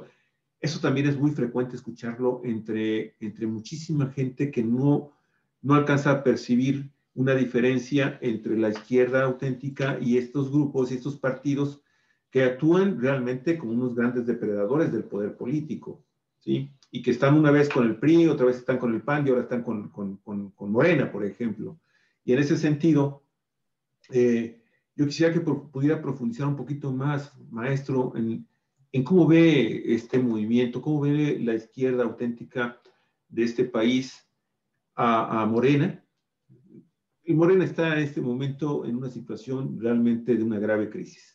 también es muy frecuente escucharlo entre muchísima gente que no alcanza a percibir una diferencia entre la izquierda auténtica y estos grupos y estos partidos que actúan realmente como unos grandes depredadores del poder político, ¿sí? Y que están una vez con el PRI, otra vez están con el PAN y ahora están con Morena, por ejemplo. Y en ese sentido, yo quisiera que pudiera profundizar un poquito más, maestro, en cómo ve este movimiento, cómo ve la izquierda auténtica de este país a Morena. Y Morena está en este momento en una situación realmente de una grave crisis.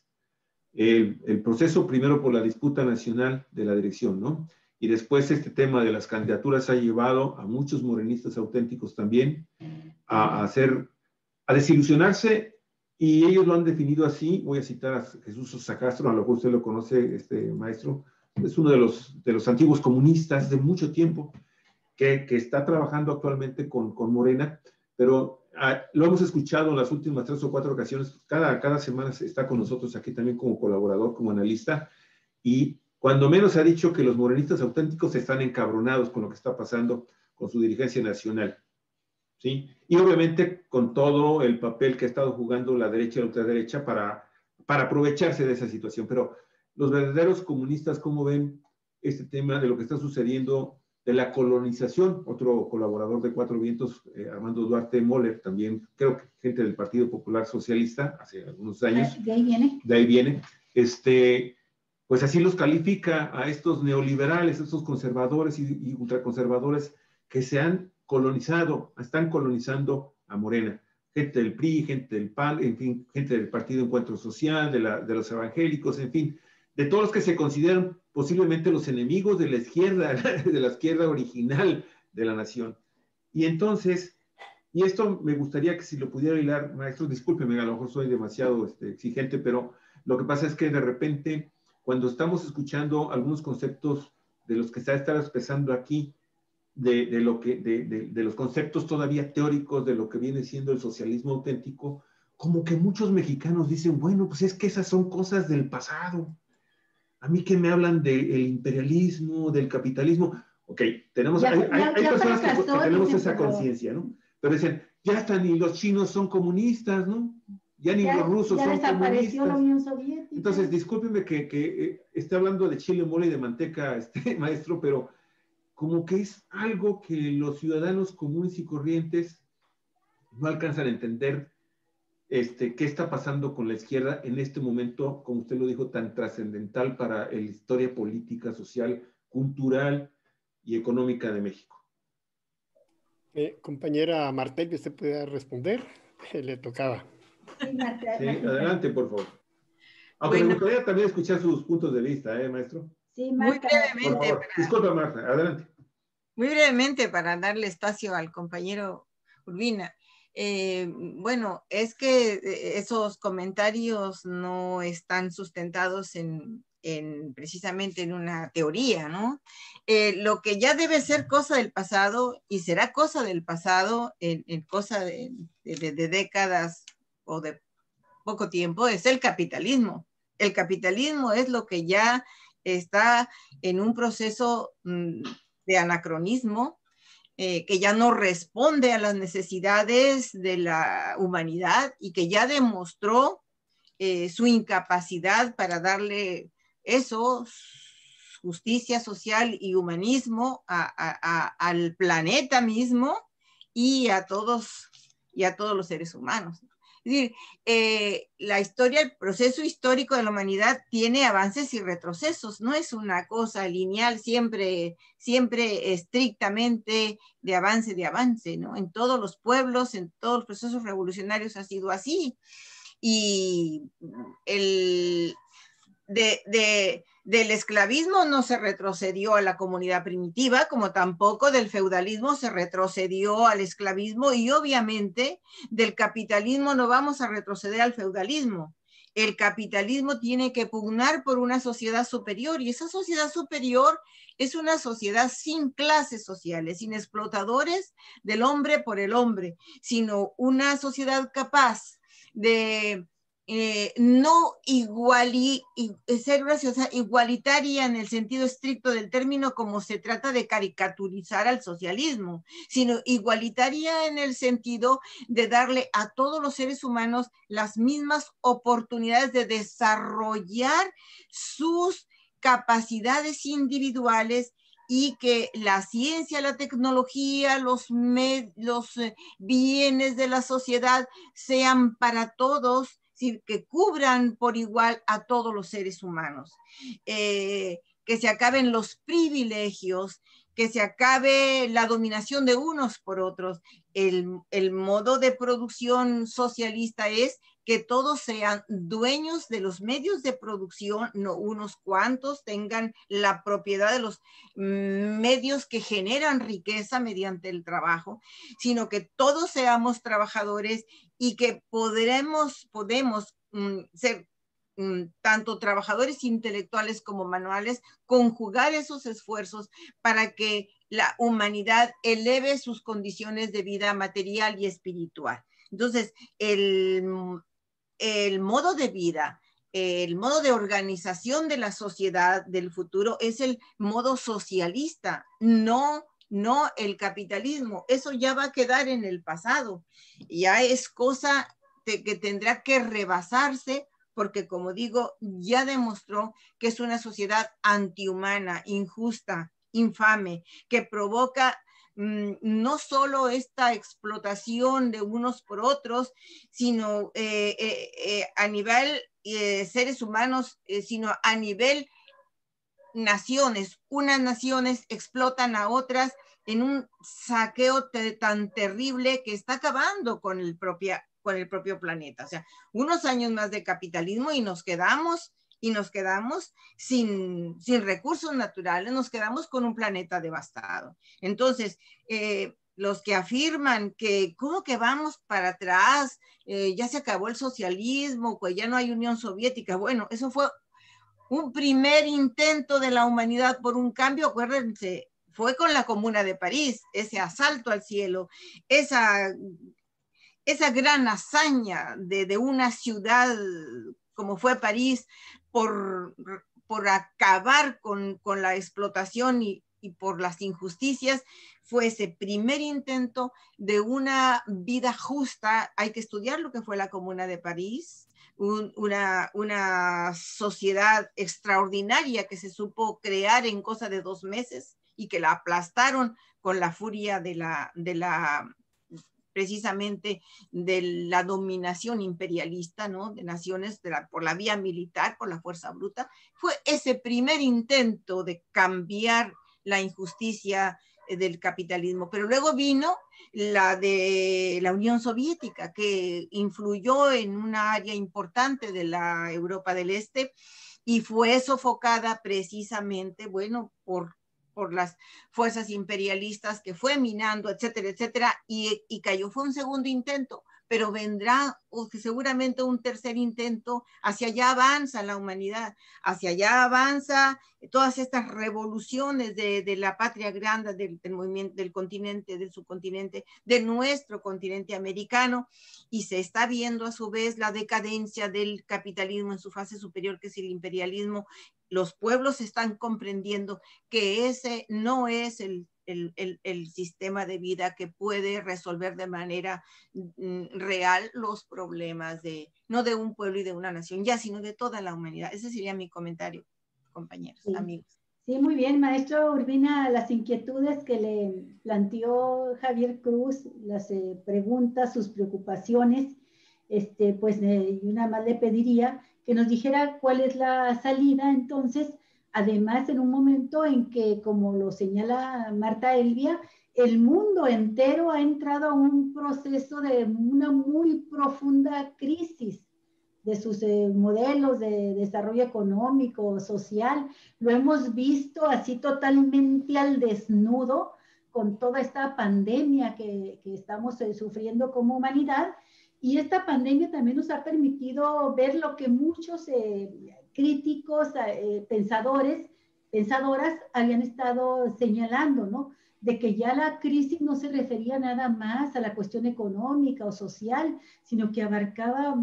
El proceso primero por la disputa nacional de la dirección, ¿no? Y después este tema de las candidaturas ha llevado a muchos morenistas auténticos también a desilusionarse, y ellos lo han definido así. Voy a citar a Jesús Sosa Castro, a lo mejor usted lo conoce, este maestro, es uno de los antiguos comunistas de mucho tiempo, que está trabajando actualmente con Morena, pero lo hemos escuchado en las últimas 3 o 4 ocasiones, cada semana está con nosotros aquí también como colaborador, como analista, y cuando menos ha dicho que los morenistas auténticos están encabronados con lo que está pasando con su dirigencia nacional, ¿sí? Y obviamente con todo el papel que ha estado jugando la derecha y la ultraderecha para aprovecharse de esa situación. Pero los verdaderos comunistas, ¿cómo ven este tema de lo que está sucediendo de la colonización? Otro colaborador de Cuatro Vientos, Armando Duarte Moller, también creo que gente del Partido Popular Socialista, hace algunos años. De ahí viene. De ahí viene. Pues así los califica a estos neoliberales, a estos conservadores y ultraconservadores que se han colonizado, están colonizando a Morena. Gente del PRI, gente del PAN, en fin, gente del Partido Encuentro Social, de los evangélicos, en fin, de todos los que se consideran posiblemente los enemigos de la izquierda original de la nación. Y entonces, y esto me gustaría que si lo pudiera hilar, maestro, discúlpeme, a lo mejor soy demasiado exigente, pero lo que pasa es que de repente, cuando estamos escuchando algunos conceptos de los que se ha estado expresando aquí, de los conceptos todavía teóricos de lo que viene siendo el socialismo auténtico, como que muchos mexicanos dicen, bueno, pues es que esas son cosas del pasado. A mí que me hablan del imperialismo, del capitalismo. Ok, hay personas que tenemos esa conciencia, ¿no? Pero dicen, ya hasta ni los chinos son comunistas, ¿no? Ya ni los rusos son desapareció comunistas. la Unión Soviética. Entonces, discúlpeme que esté hablando de chile, mole y de manteca, maestro, pero como que es algo que los ciudadanos comunes y corrientes no alcanzan a entender. ¿Qué está pasando con la izquierda en este momento, como usted lo dijo, tan trascendental para la historia política, social, cultural y económica de México? Compañera Martel, que usted pueda responder, le tocaba. Sí, Marta, sí, adelante, por favor. Aunque Bueno, me gustaría también escuchar sus puntos de vista, maestro. Sí, Marta, muy brevemente. Por favor. Disculpa, Marta, adelante. Muy brevemente, para darle espacio al compañero Urbina. Bueno, es que esos comentarios no están sustentados precisamente en una teoría, ¿no? Lo que ya debe ser cosa del pasado y será cosa del pasado en cosa de décadas o de poco tiempo es el capitalismo. El capitalismo es lo que ya está en un proceso de anacronismo, que ya no responde a las necesidades de la humanidad y que ya demostró su incapacidad para darle eso, justicia social y humanismo al planeta mismo y a todos los seres humanos. Es decir, la historia, el proceso histórico de la humanidad tiene avances y retrocesos, no es una cosa lineal, siempre estrictamente de avance, ¿no? En todos los pueblos, en todos los procesos revolucionarios ha sido así. Y del esclavismo no se retrocedió a la comunidad primitiva, como tampoco del feudalismo se retrocedió al esclavismo, y obviamente del capitalismo no vamos a retroceder al feudalismo. El capitalismo tiene que pugnar por una sociedad superior, y esa sociedad superior es una sociedad sin clases sociales, sin explotadores del hombre por el hombre, sino una sociedad capaz de no ser una sociedad igualitaria en el sentido estricto del término, como se trata de caricaturizar al socialismo, sino igualitaria en el sentido de darle a todos los seres humanos las mismas oportunidades de desarrollar sus capacidades individuales, y que la ciencia, la tecnología, los bienes de la sociedad sean para todos, que cubran por igual a todos los seres humanos, que se acaben los privilegios, que se acabe la dominación de unos por otros. El modo de producción socialista es que todos sean dueños de los medios de producción, no unos cuantos tengan la propiedad de los medios que generan riqueza mediante el trabajo, sino que todos seamos trabajadores y que podemos ser tanto trabajadores intelectuales como manuales, conjugar esos esfuerzos para que la humanidad eleve sus condiciones de vida material y espiritual. Entonces, el modo de vida, el modo de organización de la sociedad del futuro es el modo socialista, no el capitalismo. Eso ya va a quedar en el pasado. Ya es cosa que tendrá que rebasarse, porque, como digo, ya demostró que es una sociedad antihumana, injusta, infame, que provoca no solo esta explotación de unos por otros, sino a nivel seres humanos, sino a nivel naciones. Unas naciones explotan a otras en un saqueo tan terrible que está acabando con el propio planeta. O sea, unos años más de capitalismo y nos quedamos sin recursos naturales, nos quedamos con un planeta devastado. Entonces, los que afirman que cómo que vamos para atrás, ya se acabó el socialismo, pues ya no hay Unión Soviética, bueno, eso fue un primer intento de la humanidad por un cambio, acuérdense, fue con la Comuna de París, ese asalto al cielo, esa gran hazaña de una ciudad como fue París por acabar con la explotación y por las injusticias, fue ese primer intento de una vida justa. Hay que estudiar lo que fue la Comuna de París, una sociedad extraordinaria que se supo crear en cosa de 2 meses y que la aplastaron con la furia precisamente de la dominación imperialista, ¿no? De naciones por la vía militar, por la fuerza bruta. Fue ese primer intento de cambiar la injusticia del capitalismo, pero luego vino la de la Unión Soviética, que influyó en una área importante de la Europa del Este y fue sofocada precisamente, bueno, por las fuerzas imperialistas, que fue minando, etcétera, etcétera, y cayó. Fue un segundo intento, pero vendrá seguramente un tercer intento. Hacia allá avanza la humanidad, hacia allá avanza todas estas revoluciones de la patria grande, del movimiento del continente, del subcontinente, de nuestro continente americano, y se está viendo a su vez la decadencia del capitalismo en su fase superior, que es el imperialismo. Los pueblos están comprendiendo que ese no es el sistema de vida que puede resolver de manera real los problemas no de un pueblo y de una nación ya, sino de toda la humanidad. Ese sería mi comentario, compañeros, sí. Amigos. Sí, muy bien, maestro Urbina, las inquietudes que le planteó Javier Cruz, las preguntas, sus preocupaciones, pues yo nada más le pediría que nos dijera cuál es la salida. Entonces, además, en un momento en que, como lo señala Marta Elvia, el mundo entero ha entrado a un proceso de una muy profunda crisis de sus modelos de desarrollo económico, social. Lo hemos visto así totalmente al desnudo con toda esta pandemia que estamos sufriendo como humanidad. Y esta pandemia también nos ha permitido ver lo que muchos críticos, pensadoras habían estado señalando, ¿no? De que ya la crisis no se refería nada más a la cuestión económica o social, sino que abarcaba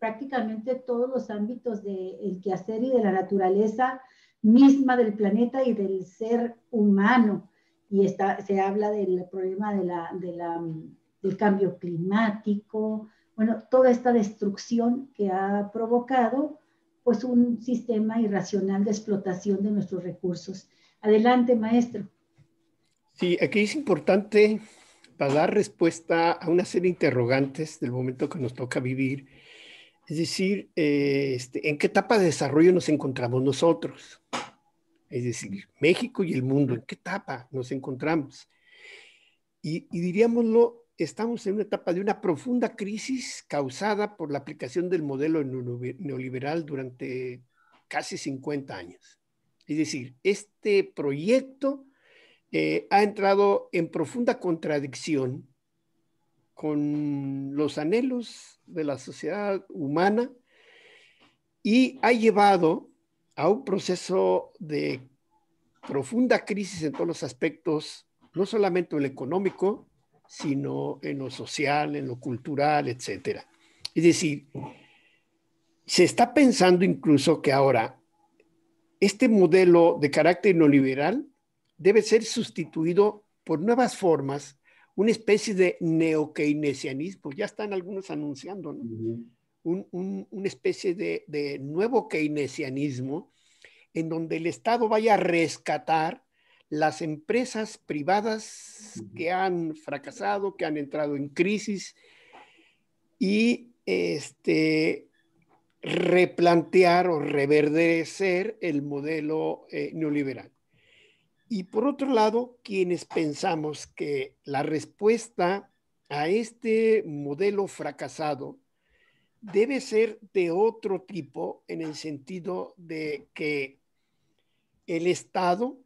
prácticamente todos los ámbitos del quehacer y de la naturaleza misma del planeta y del ser humano. Y se habla del problema del cambio climático, bueno, toda esta destrucción que ha provocado pues un sistema irracional de explotación de nuestros recursos. Adelante, maestro. Sí, aquí es importante para dar respuesta a una serie de interrogantes del momento que nos toca vivir. Es decir, ¿en qué etapa de desarrollo nos encontramos nosotros? Es decir, México y el mundo, ¿en qué etapa nos encontramos? Y diríamoslo, estamos en una etapa de una profunda crisis causada por la aplicación del modelo neoliberal durante casi 50 años. Es decir, este proyecto ha entrado en profunda contradicción con los anhelos de la sociedad humana y ha llevado a un proceso de profunda crisis en todos los aspectos, no solamente en lo económico, sino en lo social, en lo cultural, etc. Es decir, se está pensando incluso que ahora este modelo de carácter neoliberal debe ser sustituido por nuevas formas, una especie de neo-keynesianismo. Ya están algunos anunciando, ¿no? Una especie de nuevo keynesianismo en donde el Estado vaya a rescatar las empresas privadas que han fracasado, que han entrado en crisis y replantear o reverdecer el modelo neoliberal. Y por otro lado, quienes pensamos que la respuesta a este modelo fracasado debe ser de otro tipo, en el sentido de que el Estado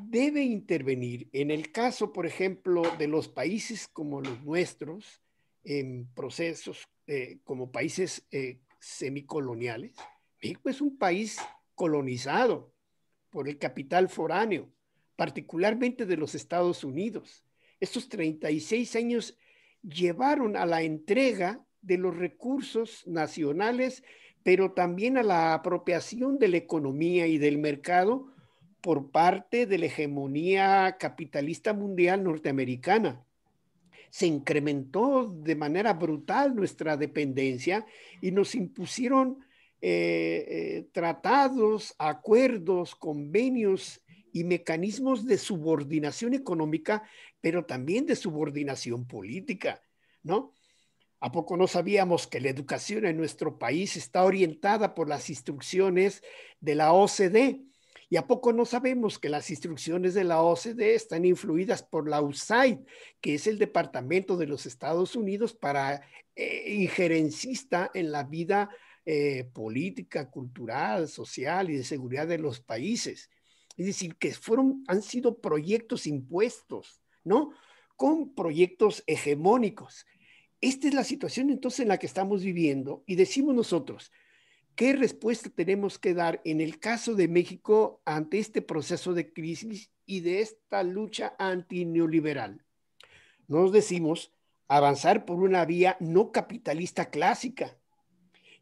debe intervenir. En el caso, por ejemplo, de los países como los nuestros, en procesos como países semicoloniales, México es un país colonizado por el capital foráneo, particularmente de los Estados Unidos. Estos 36 años llevaron a la entrega de los recursos nacionales, pero también a la apropiación de la economía y del mercado por parte de la hegemonía capitalista mundial norteamericana. Se incrementó de manera brutal nuestra dependencia y nos impusieron tratados, acuerdos, convenios y mecanismos de subordinación económica, pero también de subordinación política, ¿no? ¿A poco no sabíamos que la educación en nuestro país está orientada por las instrucciones de la OCDE? ¿Y a poco no sabemos que las instrucciones de la OCDE están influidas por la USAID, que es el departamento de los Estados Unidos para injerencista en la vida política, cultural, social y de seguridad de los países? Es decir, que han sido proyectos impuestos, ¿no? Con proyectos hegemónicos. Esta es la situación entonces en la que estamos viviendo y decimos nosotros, ¿qué respuesta tenemos que dar en el caso de México ante este proceso de crisis y de esta lucha antineoliberal? Nos decimos avanzar por una vía no capitalista clásica.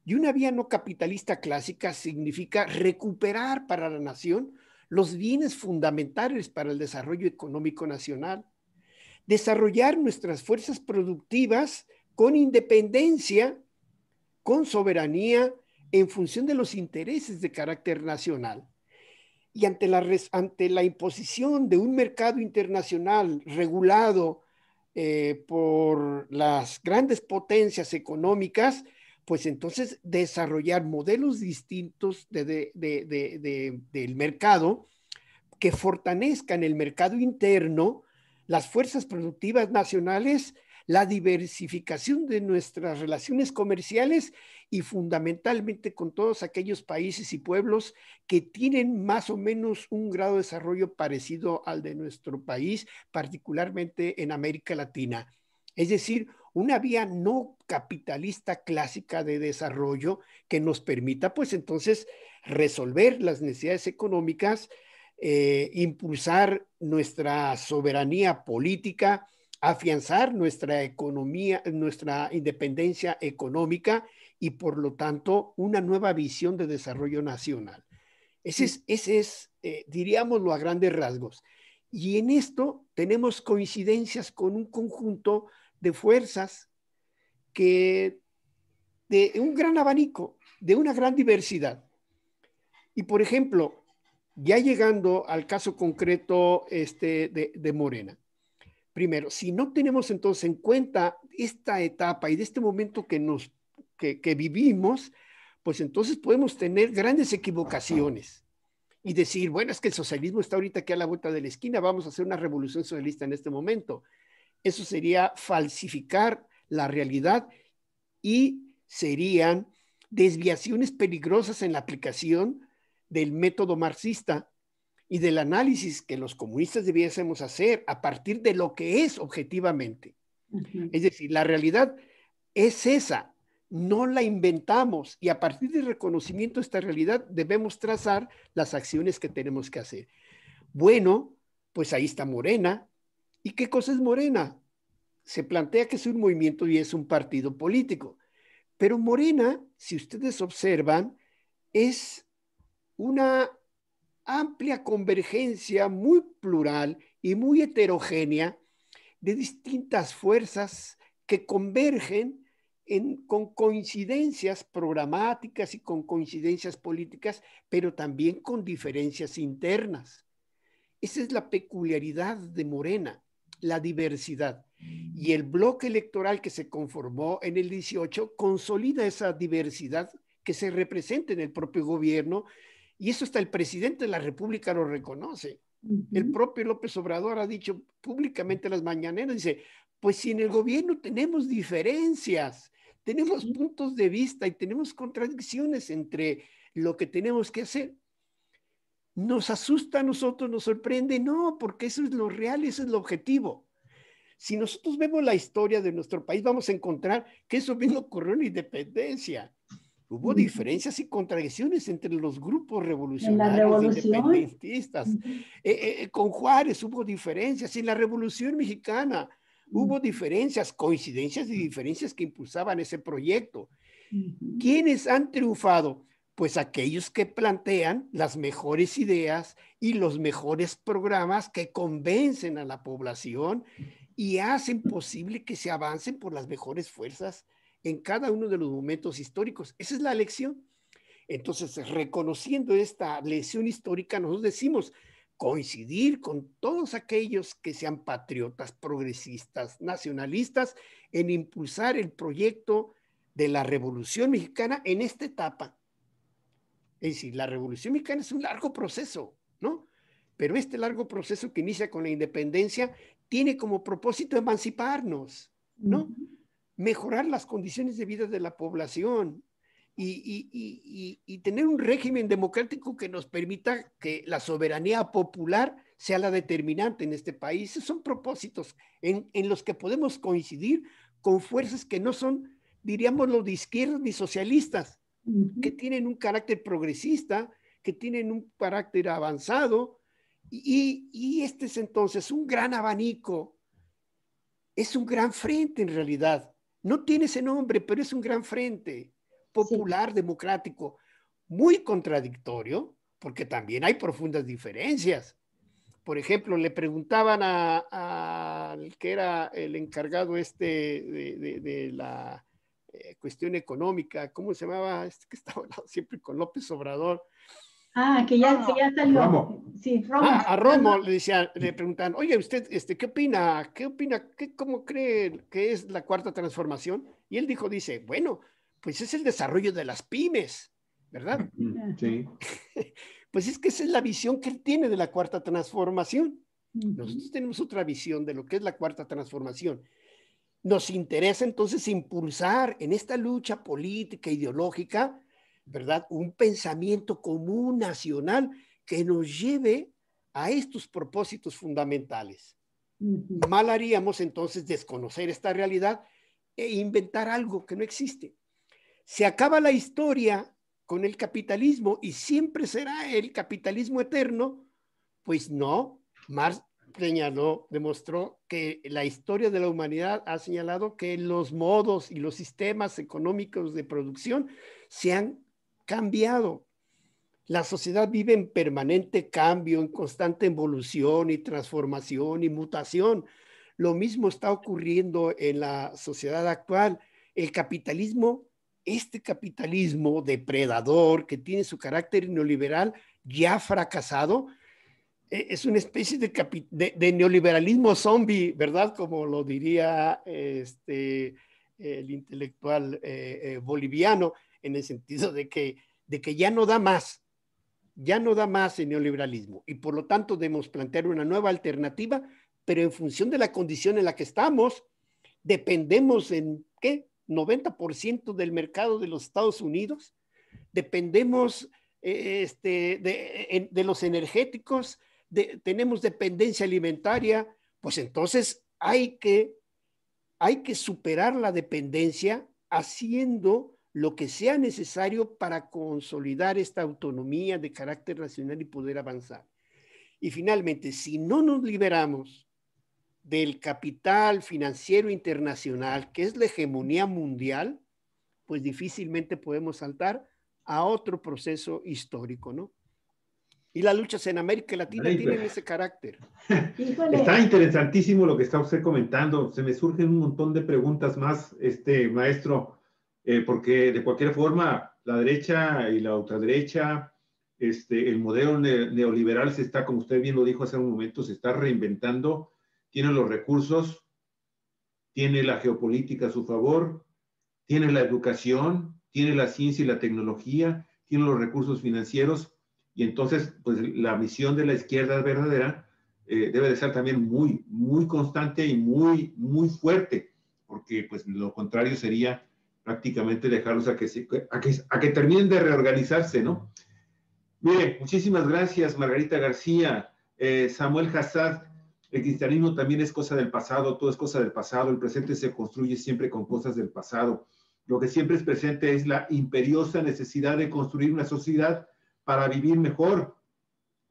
Y una vía no capitalista clásica significa recuperar para la nación los bienes fundamentales para el desarrollo económico nacional, desarrollar nuestras fuerzas productivas con independencia, con soberanía, en función de los intereses de carácter nacional. Y ante la imposición de un mercado internacional regulado por las grandes potencias económicas, pues entonces desarrollar modelos distintos del mercado que fortalezcan el mercado interno, las fuerzas productivas nacionales, la diversificación de nuestras relaciones comerciales y fundamentalmente con todos aquellos países y pueblos que tienen más o menos un grado de desarrollo parecido al de nuestro país, particularmente en América Latina. Es decir, una vía no capitalista clásica de desarrollo que nos permita, pues entonces, resolver las necesidades económicas, impulsar nuestra soberanía política, afianzar nuestra economía, nuestra independencia económica y por lo tanto una nueva visión de desarrollo nacional. Ese es diríamoslo a grandes rasgos. Y en esto tenemos coincidencias con un conjunto de fuerzas que de un gran abanico, de una gran diversidad. Y por ejemplo, ya llegando al caso concreto de Morena. Primero, si no tenemos entonces en cuenta esta etapa y de este momento que vivimos, pues entonces podemos tener grandes equivocaciones y decir, bueno, es que el socialismo está ahorita aquí a la vuelta de la esquina, vamos a hacer una revolución socialista en este momento. Eso sería falsificar la realidad y serían desviaciones peligrosas en la aplicación del método marxista y del análisis que los comunistas debiésemos hacer a partir de lo que es objetivamente. Es decir, la realidad es esa, no la inventamos y a partir del reconocimiento de esta realidad debemos trazar las acciones que tenemos que hacer. Bueno, pues ahí está Morena. ¿Y qué cosa es Morena? Se plantea que es un movimiento y es un partido político. Pero Morena, si ustedes observan, es una amplia convergencia muy plural y muy heterogénea de distintas fuerzas que convergen con coincidencias programáticas y con coincidencias políticas, pero también con diferencias internas. Esa es la peculiaridad de Morena, la diversidad. Y el bloque electoral que se conformó en el 18 consolida esa diversidad que se representa en el propio gobierno, y eso hasta el presidente de la República lo reconoce. El propio López Obrador ha dicho públicamente en las mañaneras, dice, pues si en el gobierno tenemos diferencias, tenemos puntos de vista y tenemos contradicciones entre lo que tenemos que hacer. ¿Nos asusta a nosotros, nos sorprende? No, porque eso es lo real, eso es lo objetivo. Si nosotros vemos la historia de nuestro país, vamos a encontrar que eso mismo ocurrió en la independencia. Hubo diferencias y contradicciones entre los grupos revolucionarios independentistas. Con Juárez hubo diferencias. En la Revolución Mexicana hubo diferencias, coincidencias y diferencias que impulsaban ese proyecto. ¿Quiénes han triunfado? Pues aquellos que plantean las mejores ideas y los mejores programas que convencen a la población y hacen posible que se avancen por las mejores fuerzas en cada uno de los momentos históricos. Esa es la lección. Entonces, reconociendo esta lección histórica, nosotros decimos coincidir con todos aquellos que sean patriotas, progresistas, nacionalistas, en impulsar el proyecto de la Revolución Mexicana en esta etapa. Es decir, la Revolución Mexicana es un largo proceso, ¿no? Pero este largo proceso que inicia con la independencia tiene como propósito emanciparnos, ¿no? Mejorar las condiciones de vida de la población y tener un régimen democrático que nos permita que la soberanía popular sea la determinante en este país. Esos son propósitos en los que podemos coincidir con fuerzas que no son, diríamos, los de izquierda ni socialistas, que tienen un carácter progresista, que tienen un carácter avanzado, y este es entonces un gran abanico, es un gran frente en realidad. No tiene ese nombre, pero es un gran frente popular, democrático, muy contradictorio, porque también hay profundas diferencias. Por ejemplo, le preguntaban al que era el encargado de la cuestión económica, ¿cómo se llamaba? Que estaba hablando siempre con López Obrador. Que ya salió. Romo. Sí, Romo. A Romo le preguntan, oye, usted, ¿qué opina? ¿Cómo cree que es la cuarta transformación? Y él dice, bueno, pues es el desarrollo de las pymes, ¿verdad? Sí. Pues es que esa es la visión que él tiene de la cuarta transformación. Nosotros tenemos otra visión de lo que es la cuarta transformación. Nos interesa entonces impulsar en esta lucha política, ideológica, ¿verdad? Un pensamiento común nacional que nos lleve a estos propósitos fundamentales. Mal haríamos entonces desconocer esta realidad e inventar algo que no existe. Se acaba la historia con el capitalismo y siempre será el capitalismo eterno. Pues no, Marx demostró que la historia de la humanidad ha señalado que los modos y los sistemas económicos de producción se han cambiado. La sociedad vive en permanente cambio, en constante evolución y transformación y mutación. Lo mismo está ocurriendo en la sociedad actual. El capitalismo, este capitalismo depredador que tiene su carácter neoliberal ya fracasado, es una especie de neoliberalismo zombie, ¿verdad? Como lo diría el intelectual boliviano, en el sentido de que ya no da más. Ya no da más el neoliberalismo y por lo tanto debemos plantear una nueva alternativa, pero en función de la condición en la que estamos, dependemos en, ¿qué? 90% del mercado de los Estados Unidos, dependemos de los energéticos, tenemos dependencia alimentaria, pues entonces hay que superar la dependencia haciendo lo que sea necesario para consolidar esta autonomía de carácter nacional y poder avanzar. Y finalmente, si no nos liberamos del capital financiero internacional, que es la hegemonía mundial, pues difícilmente podemos saltar a otro proceso histórico, ¿no? Y las luchas en América Latina tienen ese carácter. Está interesantísimo lo que está usted comentando. Se me surgen un montón de preguntas más, maestro, porque de cualquier forma, la derecha y la ultraderecha, el modelo neoliberal se está, como usted bien lo dijo hace un momento, se está reinventando, tiene los recursos, tiene la geopolítica a su favor, tiene la educación, tiene la ciencia y la tecnología, tiene los recursos financieros, y entonces, pues la misión de la izquierda verdadera debe de ser también muy, muy constante y muy, muy fuerte, porque pues lo contrario sería prácticamente dejarlos a que terminen de reorganizarse, ¿no? Mire, muchísimas gracias, Margarita García, Samuel Hassad. El cristianismo también es cosa del pasado, todo es cosa del pasado, el presente se construye siempre con cosas del pasado. Lo que siempre es presente es la imperiosa necesidad de construir una sociedad para vivir mejor.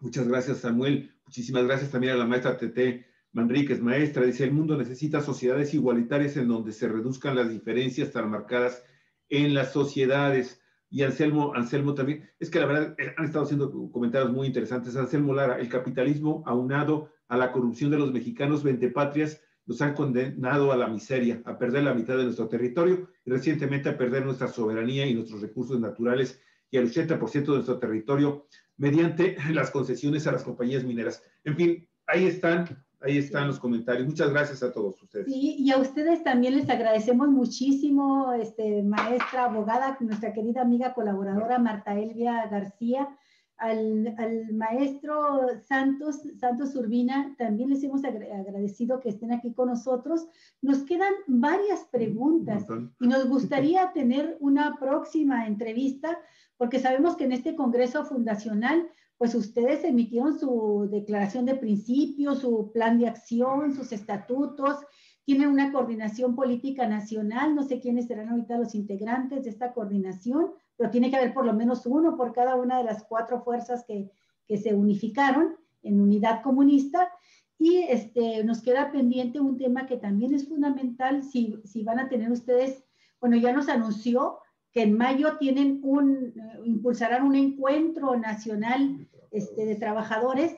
Muchas gracias, Samuel. Muchísimas gracias también a la maestra Tete Manríquez. Maestra, dice, el mundo necesita sociedades igualitarias en donde se reduzcan las diferencias tan marcadas en las sociedades. Y Anselmo también, es que la verdad han estado haciendo comentarios muy interesantes. Anselmo Lara, el capitalismo aunado a la corrupción de los mexicanos ventepatrias nos han condenado a la miseria, a perder la mitad de nuestro territorio y recientemente a perder nuestra soberanía y nuestros recursos naturales y al 80% de nuestro territorio mediante las concesiones a las compañías mineras. En fin, ahí están los comentarios. Muchas gracias a todos ustedes. Sí, y a ustedes también les agradecemos muchísimo, maestra, abogada, nuestra querida amiga colaboradora Marta Elvia García, al maestro Santos Urbina, también les hemos agradecido que estén aquí con nosotros. Nos quedan varias preguntas y nos gustaría tener una próxima entrevista, porque sabemos que en este Congreso Fundacional, pues ustedes emitieron su declaración de principios, su plan de acción, sus estatutos, tienen una coordinación política nacional, no sé quiénes serán ahorita los integrantes de esta coordinación, pero tiene que haber por lo menos uno por cada una de las 4 fuerzas que se unificaron en unidad comunista, y nos queda pendiente un tema que también es fundamental, si van a tener ustedes, bueno, ya nos anunció que en mayo impulsarán un encuentro nacional de trabajadores,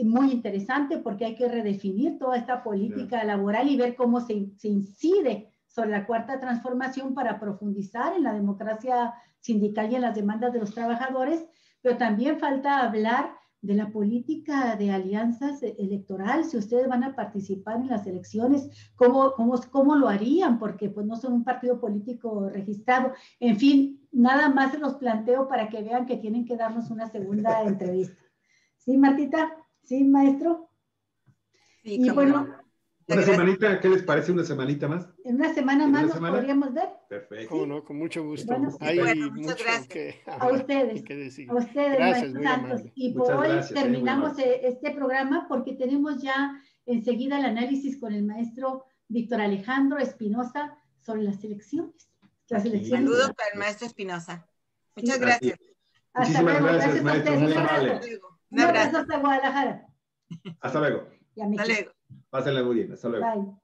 muy interesante porque hay que redefinir toda esta política laboral y ver cómo se incide sobre la cuarta transformación para profundizar en la democracia sindical y en las demandas de los trabajadores, pero también falta hablar de la política de alianzas electoral, si ustedes van a participar en las elecciones, ¿cómo lo harían? Porque pues no son un partido político registrado. En fin, nada más se los planteo para que vean que tienen que darnos una segunda entrevista. ¿Sí, Martita? ¿Sí, maestro? Sí, y bueno, una semanita, ¿qué les parece una semanita más? En una semana más nos podríamos ver. Perfecto. ¿Cómo no? Con mucho gusto. Bueno, Hay muchas mucho gracias. que a hablar, ustedes, que decir. a ustedes, Gracias, maestro muy Santos. amable. Y por Muchas hoy gracias, terminamos este programa porque tenemos ya enseguida el análisis con el maestro Víctor Alejandro Espinosa sobre las elecciones. Saludos para el maestro Espinosa. Muchas gracias. Hasta luego. Gracias a ustedes. Muy amable. Un abrazo hasta Guadalajara. Hasta luego. y a México. Hasta luego. Pásenla muy bien. Hasta luego. Bye.